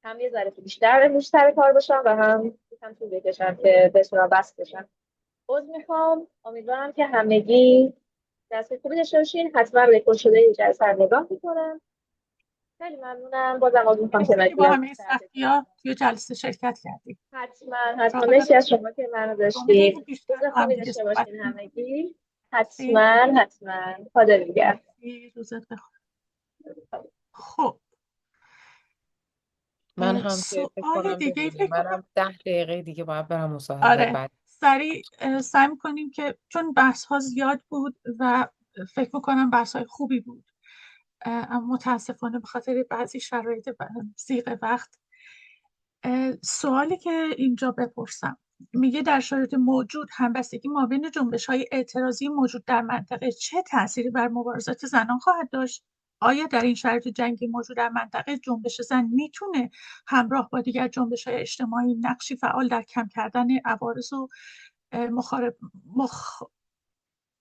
هم یه ذره بیشتر امروز سر کار باشم و هم طول بکشم که بتونم بس بشم. امیدوارم که همگی دست خوبی داشته باشین. حتما رکورد شده این جلسه رو نگاه میکنم. خیلی ممنونم. بازم عذر میخوام که مرسی من که با دیگه همه سختی‌ها توی جلسه شرکت کردید. حتما تا مرسی از شما که منو امیدوارم که داشتید. بیشتر روز با هم خوبی دیگه داشته صحبت باشین کنیم. همگی. مرسی. حتما خدا نگهدار. روزت بخیر. خب من هم که فکر سوال کنم دیگه بمونیم، فکر کنم. منم 10 دقیقه دیگه باید برم مصاحبه آره بعد. سریع سعی می‌کنیم که چون بحث ها زیاد بود و فکر میکنم بحث های خوبی بود، اما متاسفانه به خاطر بعضی شرایط ضیق وقت سوالی که اینجا بپرسم میگه در شرایط موجود همبستگی مابین جنبش‌های اعتراضی موجود در منطقه چه تأثیری بر مبارزات زنان خواهد داشت؟ آیا در این شرایط جنگی موجود در منطقه جنبش زن میتونه همراه با دیگر جنبش‌های اجتماعی نقشی فعال در کم کردن عوارض و مخارب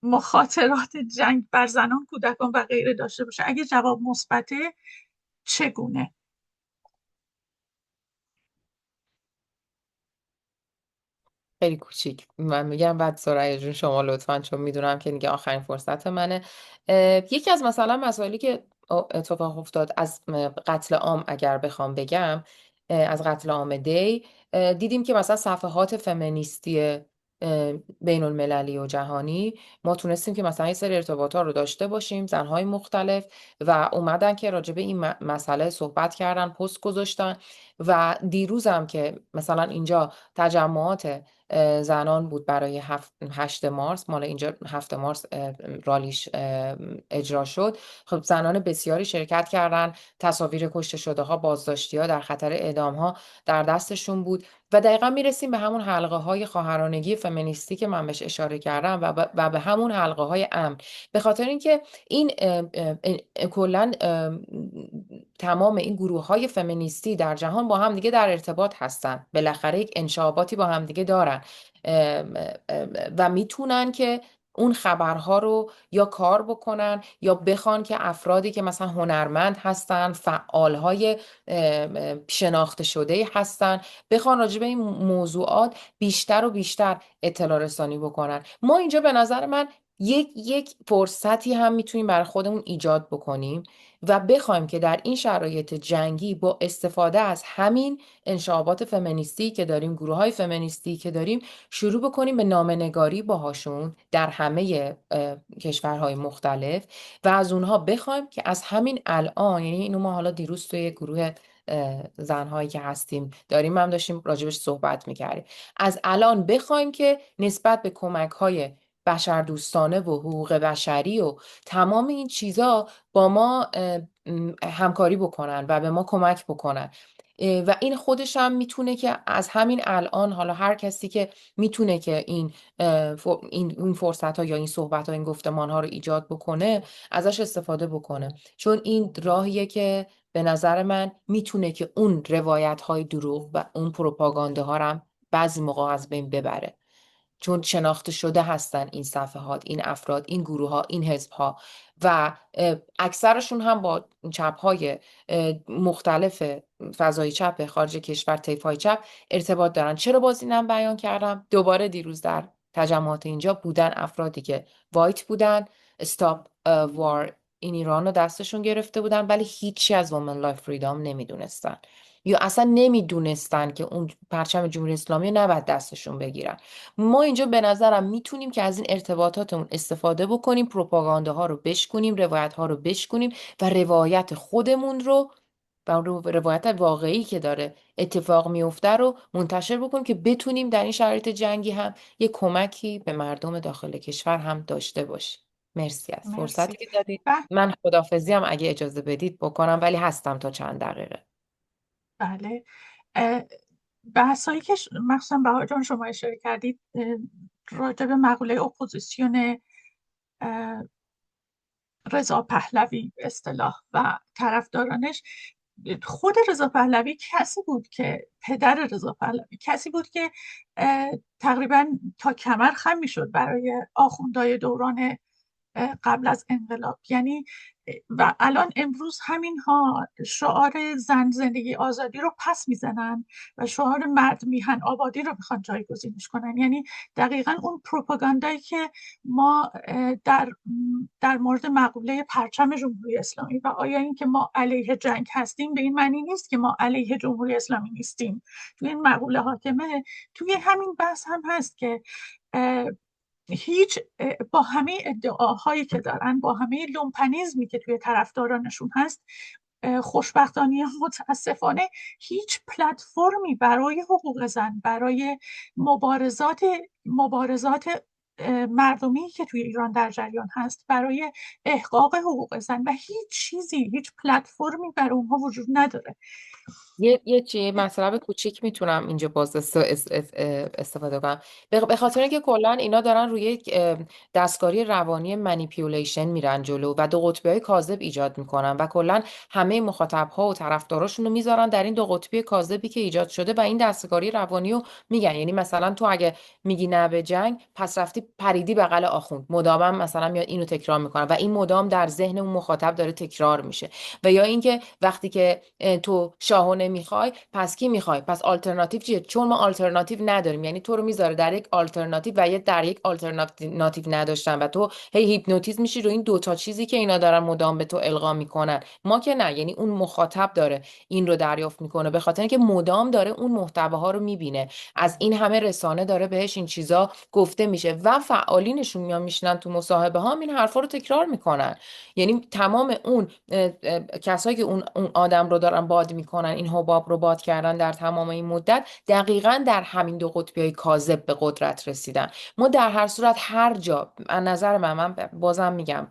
مخاطرات جنگ بر زنان، کودکان و غیره داشته باشه؟ اگه جواب مثبته چگونه؟ خیلی کوچیک من میگم، بعد سرعی جون شما لطفا، چون میدونم که دیگه آخرین فرصت منه. یکی از مثلا مسائلی که اتفاق افتاد از قتل عام اگر بخوام بگم، از قتل عام دی، دیدیم که مثلا صفحات فمینیستی بین المللی و جهانی ما تونستیم که مثلا یه سری ارتباطات رو داشته باشیم، زنهای مختلف و اومدن که راجع به این مسئله صحبت کردن، پست گذاشتن. و دیروزم که مثلا اینجا تجمعات زنان بود برای 8 مارس، مال اینجا 7 مارس رالیش اجرا شد. خب زنان بسیاری شرکت کردن، تصاویر کشته شده ها، بازداشتی ها، در خطر اعدام ها در دستشون بود و دقیقا میرسیم به همون حلقه های خواهرانگی فمینیستی که من بهش اشاره کردم و به همون حلقه های امن. به خاطر اینکه این کلا تمام این گروه های فمینیستی در جهان با هم دیگه در ارتباط هستن، بالاخره یک انشاباتی با هم دیگه دارن و میتونن که اون خبرها رو یا کار بکنن یا بخوان که افرادی که مثلا هنرمند هستن، فعالهای شناخته شده هستن، بخوان راجع به این موضوعات بیشتر و بیشتر اطلاع رسانی بکنن. ما اینجا به نظر من یک فرصتی هم میتونیم برای خودمون ایجاد بکنیم و بخوایم که در این شرایط جنگی با استفاده از همین انشابات فمینیستی که داریم، گروه های فمینیستی که داریم، شروع بکنیم به نامه‌نگاری باهاشون در همه کشورهای مختلف و از اونها بخوایم که از همین الان، یعنی اینو ما حالا دیروز توی گروه زنهایی که هستیم داریم هم داشتیم راجبش صحبت میکردیم، از الان بخوایم که نسبت به کمک های بشردوستانه و حقوق بشری و تمام این چیزا با ما همکاری بکنن و به ما کمک بکنن. و این خودش هم میتونه که از همین الان، حالا هر کسی که میتونه که این فرصت ها یا این صحبت ها، این گفتمان ها رو ایجاد بکنه، ازش استفاده بکنه، چون این راهیه که به نظر من میتونه که اون روایت های دروغ و اون پروپاگانده ها رو هم بعضی موقع از بین ببره، چون شناخته شده هستن این صفحات، این افراد، این گروه ها، این حزب ها و اکثرشون هم با چپ های مختلف فضای چپ خارج کشور، طیف های چپ ارتباط دارن. چرا باز اینم بیان کردم؟ دوباره دیروز در تجمعات اینجا بودن افرادی که وایت بودن، استاپ وار این ایران رو دستشون گرفته بودن، ولی هیچی از وومن لایف فریدام نمیدونستن یا اصلا نمیدونستن که اون پرچم جمهوری اسلامی رو نباید دستشون بگیرن. ما اینجا به نظرم میتونیم که از این ارتباطاتمون استفاده بکنیم، پروپاگانده ها رو بشکنیم، روایت ها رو بشکنیم و روایت خودمون رو و روایت واقعی که داره اتفاق میفته رو منتشر بکنیم که بتونیم در این شرایط جنگی هم یک کمکی به مردم داخل کشور هم داشته باشیم. مرسی از فرصتی مرسی. که دادید. و من خداحافظی هم اگه اجازه بدید بکنم، ولی هستم تا چند دقیقه. بله بحثایی که مخصوصا بهار جان شما اشاره کردید راجع به مقوله اپوزیسیون رضا پهلوی به اصطلاح و طرفدارانش، خود رضا پهلوی کسی بود که پدر رضا پهلوی کسی بود که تقریبا تا کمر خم میشد برای آخوندهای دوران قبل از انقلاب. یعنی و الان امروز همین ها شعار زن زندگی آزادی رو پس میزنن و شعار مرد میهن آبادی رو میخوان جایگزینش کنن. یعنی دقیقا اون پروپاگاندایی که ما در مورد مقوله پرچم جمهوری اسلامی و آیا این که ما علیه جنگ هستیم به این معنی نیست که ما علیه جمهوری اسلامی نیستیم، توی این مقوله حاکمه. توی همین بحث هم هست که هیچ با همه ادعاهایی که دارن، با همه لومپنیزمی که توی طرفدارانشون هست، خوشبختانه متاسفانه هیچ پلتفرمی برای حقوق زن، برای مبارزات مردمی که توی ایران در جریان هست، برای احقاق حقوق زن و هیچ چیزی، هیچ پلتفرمی برای اونها وجود نداره. یه مطلب کوچیک میتونم اینجا باز استفاده کنم، به خاطر اینکه کلا اینا دارن روی یک دستکاری روانی منیپیولیشن میرن جلو و دو قطبی های کاذب ایجاد میکنن و کلا همه مخاطب ها و طرفداراشون رو میذارن در این دو قطبی کاذبی که ایجاد شده و این دستکاری روانی رو میگن. یعنی مثلا تو اگه میگی نه به جنگ، پس رفتی پریدی بغل آخوند، مدام مثلا میاد اینو تکرار میکنن و این مدام در ذهن اون مخاطب داره تکرار میشه. و یا اینکه وقتی که تو شاهو نمیخوای، پس کی میخوای؟ پس آلترناتیو چیه؟ چون ما آلترناتیو نداریم، یعنی تو رو میذاره در یک آلترناتیو و یه در یک آلترناتیو نداشتن و تو هی هیپنوتیزم میشی رو این دوتا چیزی که اینا دارن مدام به تو القا میکنن. ما که نه، یعنی اون مخاطب داره این رو دریافت میکنه به خاطر اینکه مدام داره اون محتواها رو میبینه، از این همه رسانه داره بهش این چیزا گفته میشه و فعالینشون میان میشنن تو مصاحبه ها این حرفا رو تکرار میکنن. یعنی تمام اون کسایی که اون آدم رو دارن باد میکنن، این حباب رو باد کردن در تمام این مدت، دقیقاً در همین دو قطبی کاذب به قدرت رسیدن. ما در هر صورت هر جا، از نظر من بازم میگم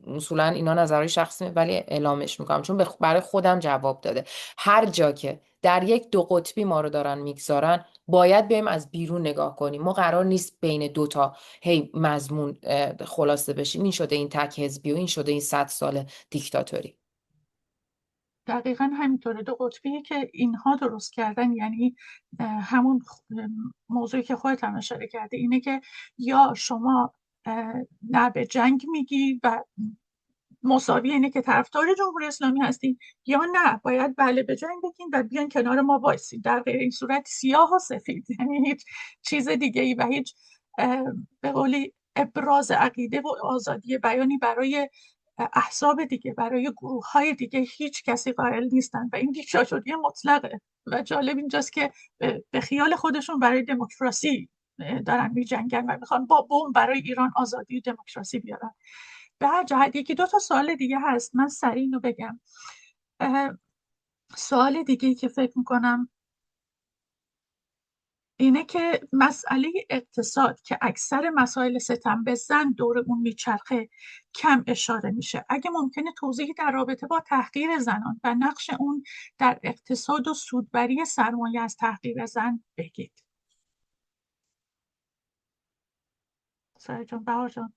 اصولا اینا نظرهای شخصی ولی اعلامش میکنم چون برای خودم جواب داده، هر جا که در یک دو قطبی ما رو دارن میگذارن باید بریم از بیرون نگاه کنیم. ما قرار نیست بین دوتا هی مضمون خلاصه بشیم. این شده این تک حزبی و این شده این 100 سال دیکتاتوری. دقیقا همینطوره. دو قطبی که اینها درست کردن، یعنی همون موضوعی که خودت هم اشاره کرده، اینه که یا شما نه به جنگ میگی و مساوی اینه که طرفدار جمهوری اسلامی هستین، یا نه باید بله به جنگ بگین و بیان کنار ما وایسین. در غیر این صورت سیاه و سفید، یعنی هیچ چیز دیگه ای و هیچ به قولی ابراز عقیده و آزادی بیانی برای احزاب دیگه، برای گروه های دیگه هیچ کسی قائل نیستن و این دیکتاتوری مطلقه. و جالب اینجاست که به خیال خودشون برای دموکراسی دارن می جنگن و میخوان با بوم برای ایران آزادی و دموکراسی بیارن. به هر جهت یکی دو تا سوال دیگه هست، من سریع اینو بگم. سوال دیگه که فکر میکنم اینه که مسئله اقتصاد که اکثر مسائل ستم به زن دور اون میچرخه کم اشاره میشه. اگه ممکنه توضیحی در رابطه با تحقیر زنان و نقش اون در اقتصاد و سودبری سرمایه از تحقیر زن بگید. سارا جان، بهار جان.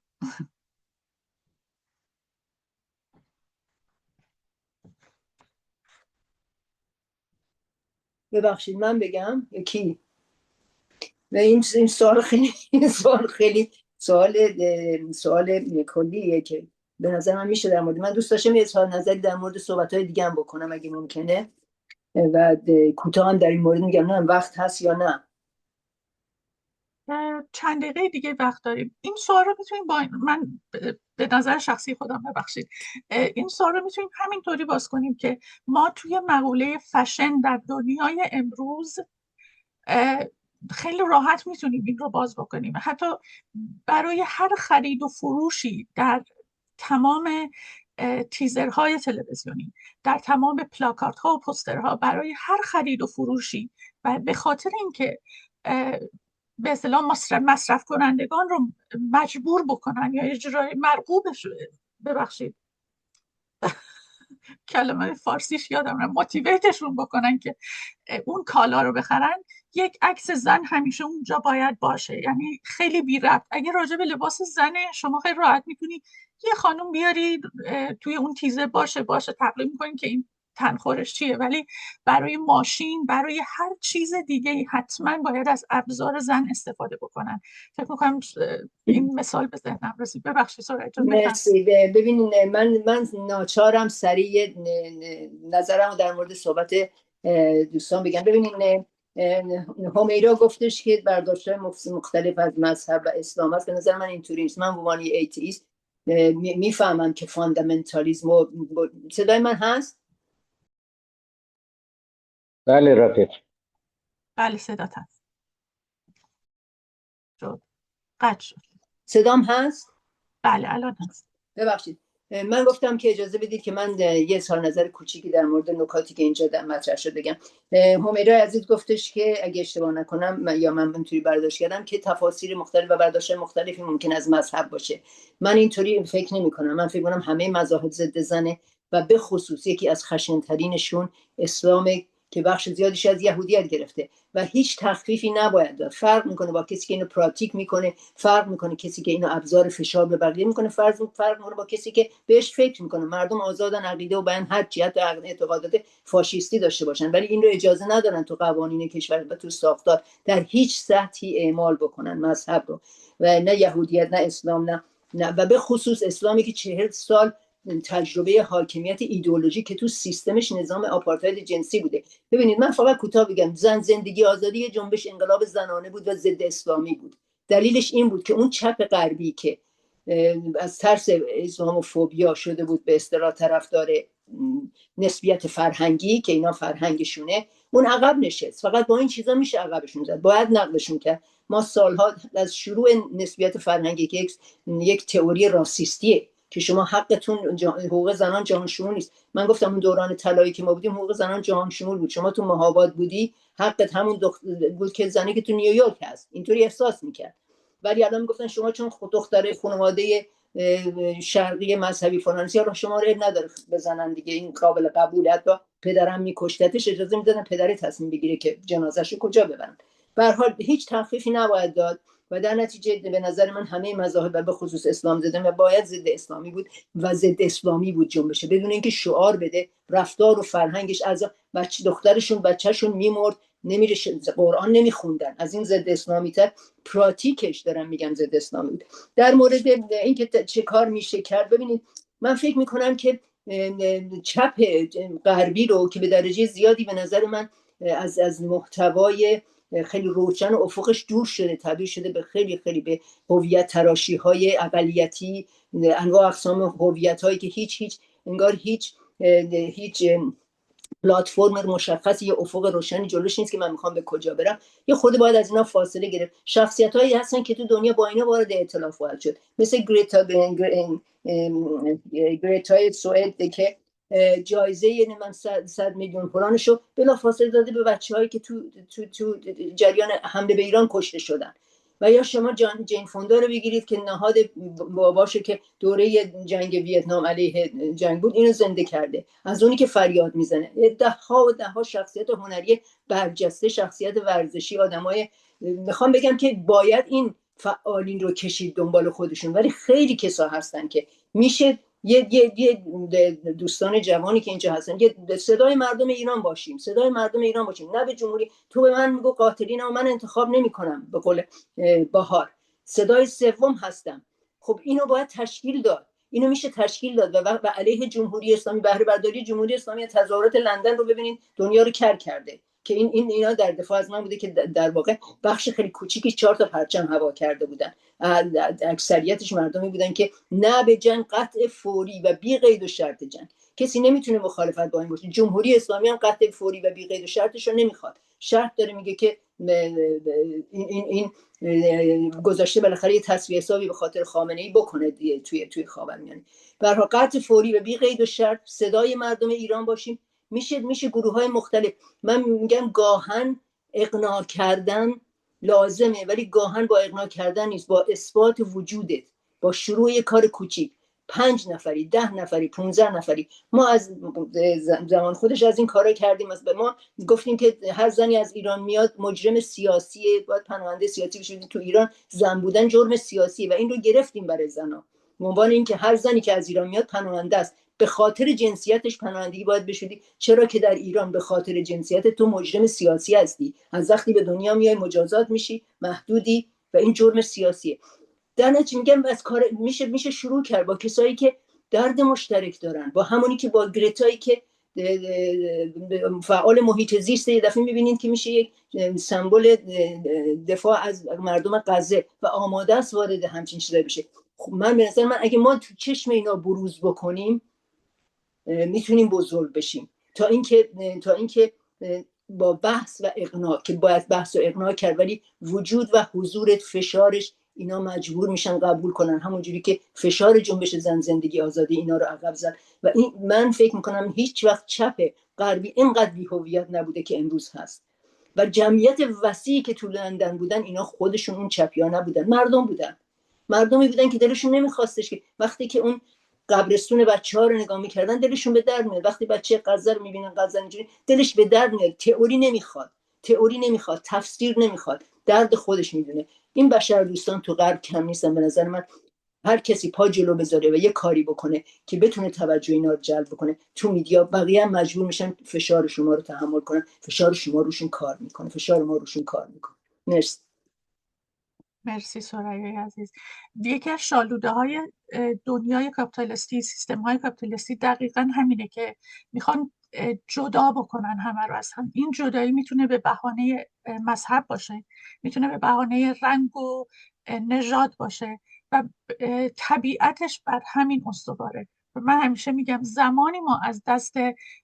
ببخشید من بگم یکی. و این سوال خیلی سوال کلیه که به نظر من میشه در مورد، من دوست داشتم یه اظهار نظری در مورد صحبت‌های دیگه هم بکنم اگه ممکنه و کوتاه هم در این مورد میگم. نه وقت هست یا نه؟ چند دقیقه دیگه وقت داریم. این سوال رو میتونیم من به نظر شخصی خودم، ببخشید، این سوال رو میتونیم همینطوری باز کنیم که ما توی مقوله فشن در دنیای امروز خیلی راحت میتونیم این رو باز بکنیم. حتی برای هر خرید و فروشی در تمام تیزرهای تلویزیونی، در تمام پلاکارت ها و پوسترها، برای هر خرید و فروشی و به خاطر اینکه به اصطلاح مصرف کنندگان رو مجبور بکنن یا اجرای مرغوبش، ببخشید کلمه فارسیش یادم رفت، موتیویتشون بکنن که اون کالا رو بخرن، یک عکس زن همیشه اونجا باید باشه. یعنی خیلی بی ربط. اگه راجع به لباس زن شما خیلی راحت میتونی یه خانم بیاری توی اون تیزه باشه تقلیم میکنین که این تنخورش چیه، ولی برای ماشین، برای هر چیز دیگه حتما باید از ابزار زن استفاده بکنن. فکر میکنم این مثال به ذهنم رسید. ببخشید سرای جان، بفرمایید. مرسی. ببینین من ناچارم سریع نظرم رو در مورد صحبت دوستان بگم. ببینین هومیرا گفتش که برداشت‌های مختلف از مذهب و اسلام است. به نظر من اینطوری نیست. من به عنوان ایتئیست میفهمم که فاندامنتالیسم صدای من هست؟ بله رفیق. بله صدات هست. شد. قطع شد. صدام هست؟ بله الان هست. ببخشید. من گفتم که اجازه بدید که من یه اظهار نظر کوچیکی در مورد نکاتی که اینجا در مطرح شد بگم. همیرا عزیز گفتش که اگه اشتباه نکنم یا من اینطوری برداشت کردم که تفاسیر مختلف و برداشت مختلفی ممکن از مذهب باشه. من اینطوری فکر نمی کنم. من فکر کنم همه مذاهب ضد زنه و به خصوص یکی از خشن‌ترینشون اسلام که بخش زیادیش از یهودیت گرفته و هیچ تخفیفی نباید داد. فرق میکنه با کسی که اینو پراتیک میکنه، فرق میکنه کسی که اینو ابزار فشار به بقیه میکنه، فرق میکنه با کسی که بهش فکر میکنه. مردم آزادن عقیده و بیان هر جهت و اعتقادات فاشیستی داشته باشن، ولی این رو اجازه ندارن تو قوانین کشور و تو ساختار در هیچ سطحی اعمال بکنن مذهب رو، و نه یهودیت نه اسلام نه و به خصوص اسلامی که 40 سال تجربه حاکمیت ایدئولوژی که تو سیستمش نظام آپارتاید جنسی بوده. ببینید من فقط کوتاه بگم، زندگی آزادی جنبش انقلاب زنانه بود و ضد اسلامی بود. دلیلش این بود که اون چپ غربی که از ترس اسلاموفوبیا شده بود به اصطلاح طرفدار نسبیت فرهنگی که اینا فرهنگشونه، اون عقب نشست. فقط با این چیزا میشه عقبشون زد، باید نقدشون کرد. ما سالها از شروع نسبیت فرهنگی که یک تئوری راسیستیه که شما حقتون حقوق زنان جهان شمول نیست. من گفتم اون دوران طلایی که ما بودیم حقوق زنان جهان شمول بود. شما تو مهاباد بودی حقت همون بود که زنی که تو نیویورک هست، اینطوری احساس میکرد. ولی الان میگفتن شما چون دختر خانواده شرقی مذهبی فرانسه رو شما رو نداره بزنن دیگه، این قابل قبوله. حتی پدرم میکشتتش، اجازه میدادن پدر تصمیم بگیره که جنازه‌شو کجا ببرن. به هر حال هیچ تخفیفی نباید داد و در نتیجه به نظر من همه مذاهب و به خصوص اسلام زدن و باید ضد اسلامی بود و ضد اسلامی بود جنبشه، بدون اینکه شعار بده. رفتار و فرهنگش از بچه‌شون میمرد، نمیره قرآن نمیخوندن. از این ضد اسلامی تر پراتیکش دارن میگن ضد اسلامی بود. در مورد اینکه چه کار میشه کرد، ببینید من فکر میکنم که چپ غربی رو که به درجه زیادی به نظر من از محتوای خیلی روشن و افقش دور شده، تبدیل شده به خیلی به هویت تراشی های اقلیتی، انواع اقسام هویت هایی که هیچ پلتفرم مشخصی یا افق روشنی جلوش نیست که من میخوام به کجا برم. یه خود باید از اینا فاصله گرفت. شخصیت هایی هستن که تو دنیا با اینا وارد ائتلاف خواهد شد، مثل گریتا سوئد که جایزه من 100 میلیون فرانشو بلافاصله داده به بچه‌هایی که تو جریان حمله به ایران کشته شدن. و یا شما جین فوندا رو بگیرید که نهاد باباشه که دوره جنگ ویتنام علیه جنگ بود، اینو زنده کرده. از اونی که فریاد میزنه، ده ها شخصیت هنری برجسته، شخصیت ورزشی، آدمای میخوام بگم که باید این فعالین رو کشید دنبال خودشون. ولی خیلی کسا هستن که میشه یه دوستان جوانی که اینجا هستن یه صدای مردم ایران باشیم، نه به جمهوری. تو به من میگو قاتلینم و من انتخاب نمیکنم به قول بهار، صدای سوم هستم. خب اینو باید تشکیل داد، اینو میشه تشکیل داد و علیه جمهوری اسلامی، بهره برداری جمهوری اسلامی. تظاهرات لندن رو ببینید، دنیا رو کر کرده که اینا در دفاع از من بوده که در واقع بخش خیلی کوچیکی 4 تا پرچم هوا کرده بودن. اکثریتش مردمی بودن که نه به جنگ، قطع فوری و بی قید و شرط جنگ. کسی نمیتونه مخالفت با این باشه. جمهوری اسلامی هم قطع فوری و بی قید و شرطش رو نمیخواد. شرط داره، میگه که این گذاشته بالاخره یه تصفیه حسابی به خاطر خامنه‌ای بکنه توی خاورمیانه. به هر حال قطع فوری و بی قید و شرط صدای مردم ایران باشیم. میشه گروه‌های مختلف. من میگم گاهن اقناع کردن لازمه، ولی گاهن با اقناع کردن نیست، با اثبات وجودت، با شروع یک کار کوچیک، 5 نفری، 10 نفری، 15 نفری. ما از زمان خودش از این کارا کردیم. مثلا ما گفتیم که هر زنی از ایران میاد مجرم سیاسیه، باید پناهنده سیاسی بشه. تو ایران زن بودن جرم سیاسی و این رو گرفتیم برای زنا، به عنوان اینکه هر زنی که از ایران میاد پناهنده است. به خاطر جنسیتش پناهندگی باید بشودی. چرا که در ایران به خاطر جنسیت تو مجرم سیاسی هستی، از وقتی به دنیا میای مجازات میشی، محدودی و این جرم سیاسیه. در نتیجه میگم از کار میشه شروع کرد با کسایی که درد مشترک دارن، با همونی که با گرتایی که فعال محیط زیست. یه دفعه میبینید که میشه یک سمبل دفاع از مردم غزه و آماده است وارد همچین چیزایی بشه. خب من به نظر من اگه ما تو چشم اینا بروز بکنیم میتونیم بزرگ بشیم، تا اینکه با بحث و اقناع، که باید بحث و اقناع کرد، ولی وجود و حضورت، فشارش، اینا مجبور میشن قبول کنن، همونجوری که فشار جنبش زن زندگی آزادی اینا رو عقب زد. و این من فکر میکنم هیچ وقت چپ غربی اینقدر بی‌هویت نبوده که امروز هست. و جمعیت وسیعی که تو لندن بودن اینا خودشون اون چپیا نبودن، مردمی بودن که دلشون نمیخواستش که وقتی که اون قبرستون بچه‌ها رو نگاه می‌کردن دلشون به درد میاد. وقتی بچه غزه رو می‌بینن، غزه اینجوری، دلش به درد میاد. تئوری نمیخواد، تفسیر نمیخواد، درد خودش میدونه. این بشر دوستان تو غرب کم نیستن به نظر من. هر کسی پا جلو بذاره و یه کاری بکنه که بتونه توجه اینا رو جلب کنه تو میدیا، بقیه هم مجبور میشن فشار شما رو تحمل کنن. فشار شما روشون کار میکنه، فشار ما روشون کار میکنه. مرسی. مرسی سریا عزیز. یکی از شالوده های دنیای کاپیتالیستی، سیستم های کاپیتالیستی دقیقا همینه که میخوان جدا بکنن همه رو از هم. این جدایی میتونه به بهانه مذهب باشه، میتونه به بهانه رنگ و نژاد باشه و طبیعتش بر همین استواره. من همیشه میگم زمانی ما از دست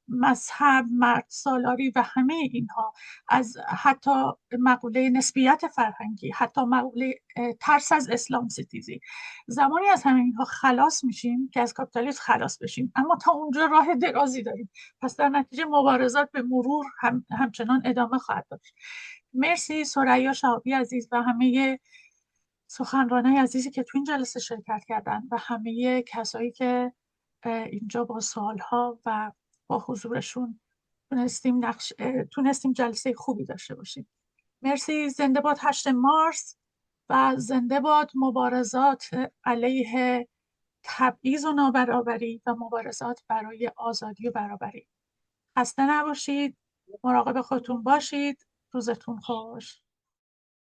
مذهب، مرد سالاری و همه اینها، از حتی مقوله نسبیت فرهنگی، حتی مقوله ترس از اسلام ستیزی، زمانی از همه اینها خلاص میشیم که از کاپیتالیسم خلاص بشیم. اما تا اونجا راه درازی داریم، پس در نتیجه مبارزات به مرور همچنان ادامه خواهد داشت. مرسی سریا شهابی عزیز و همه سخنرانای عزیزی که تو این جلسه شرکت کردن و همه کسایی که اینجا با سوالها و با حضورشون تونستیم جلسه خوبی داشته باشیم. مرسی. زنده باد 8 مارس و زنده باد مبارزات علیه تبعیض و نابرابری و مبارزات برای آزادی و برابری. خسته نباشید، مراقب خودتون باشید، روزتون خوش.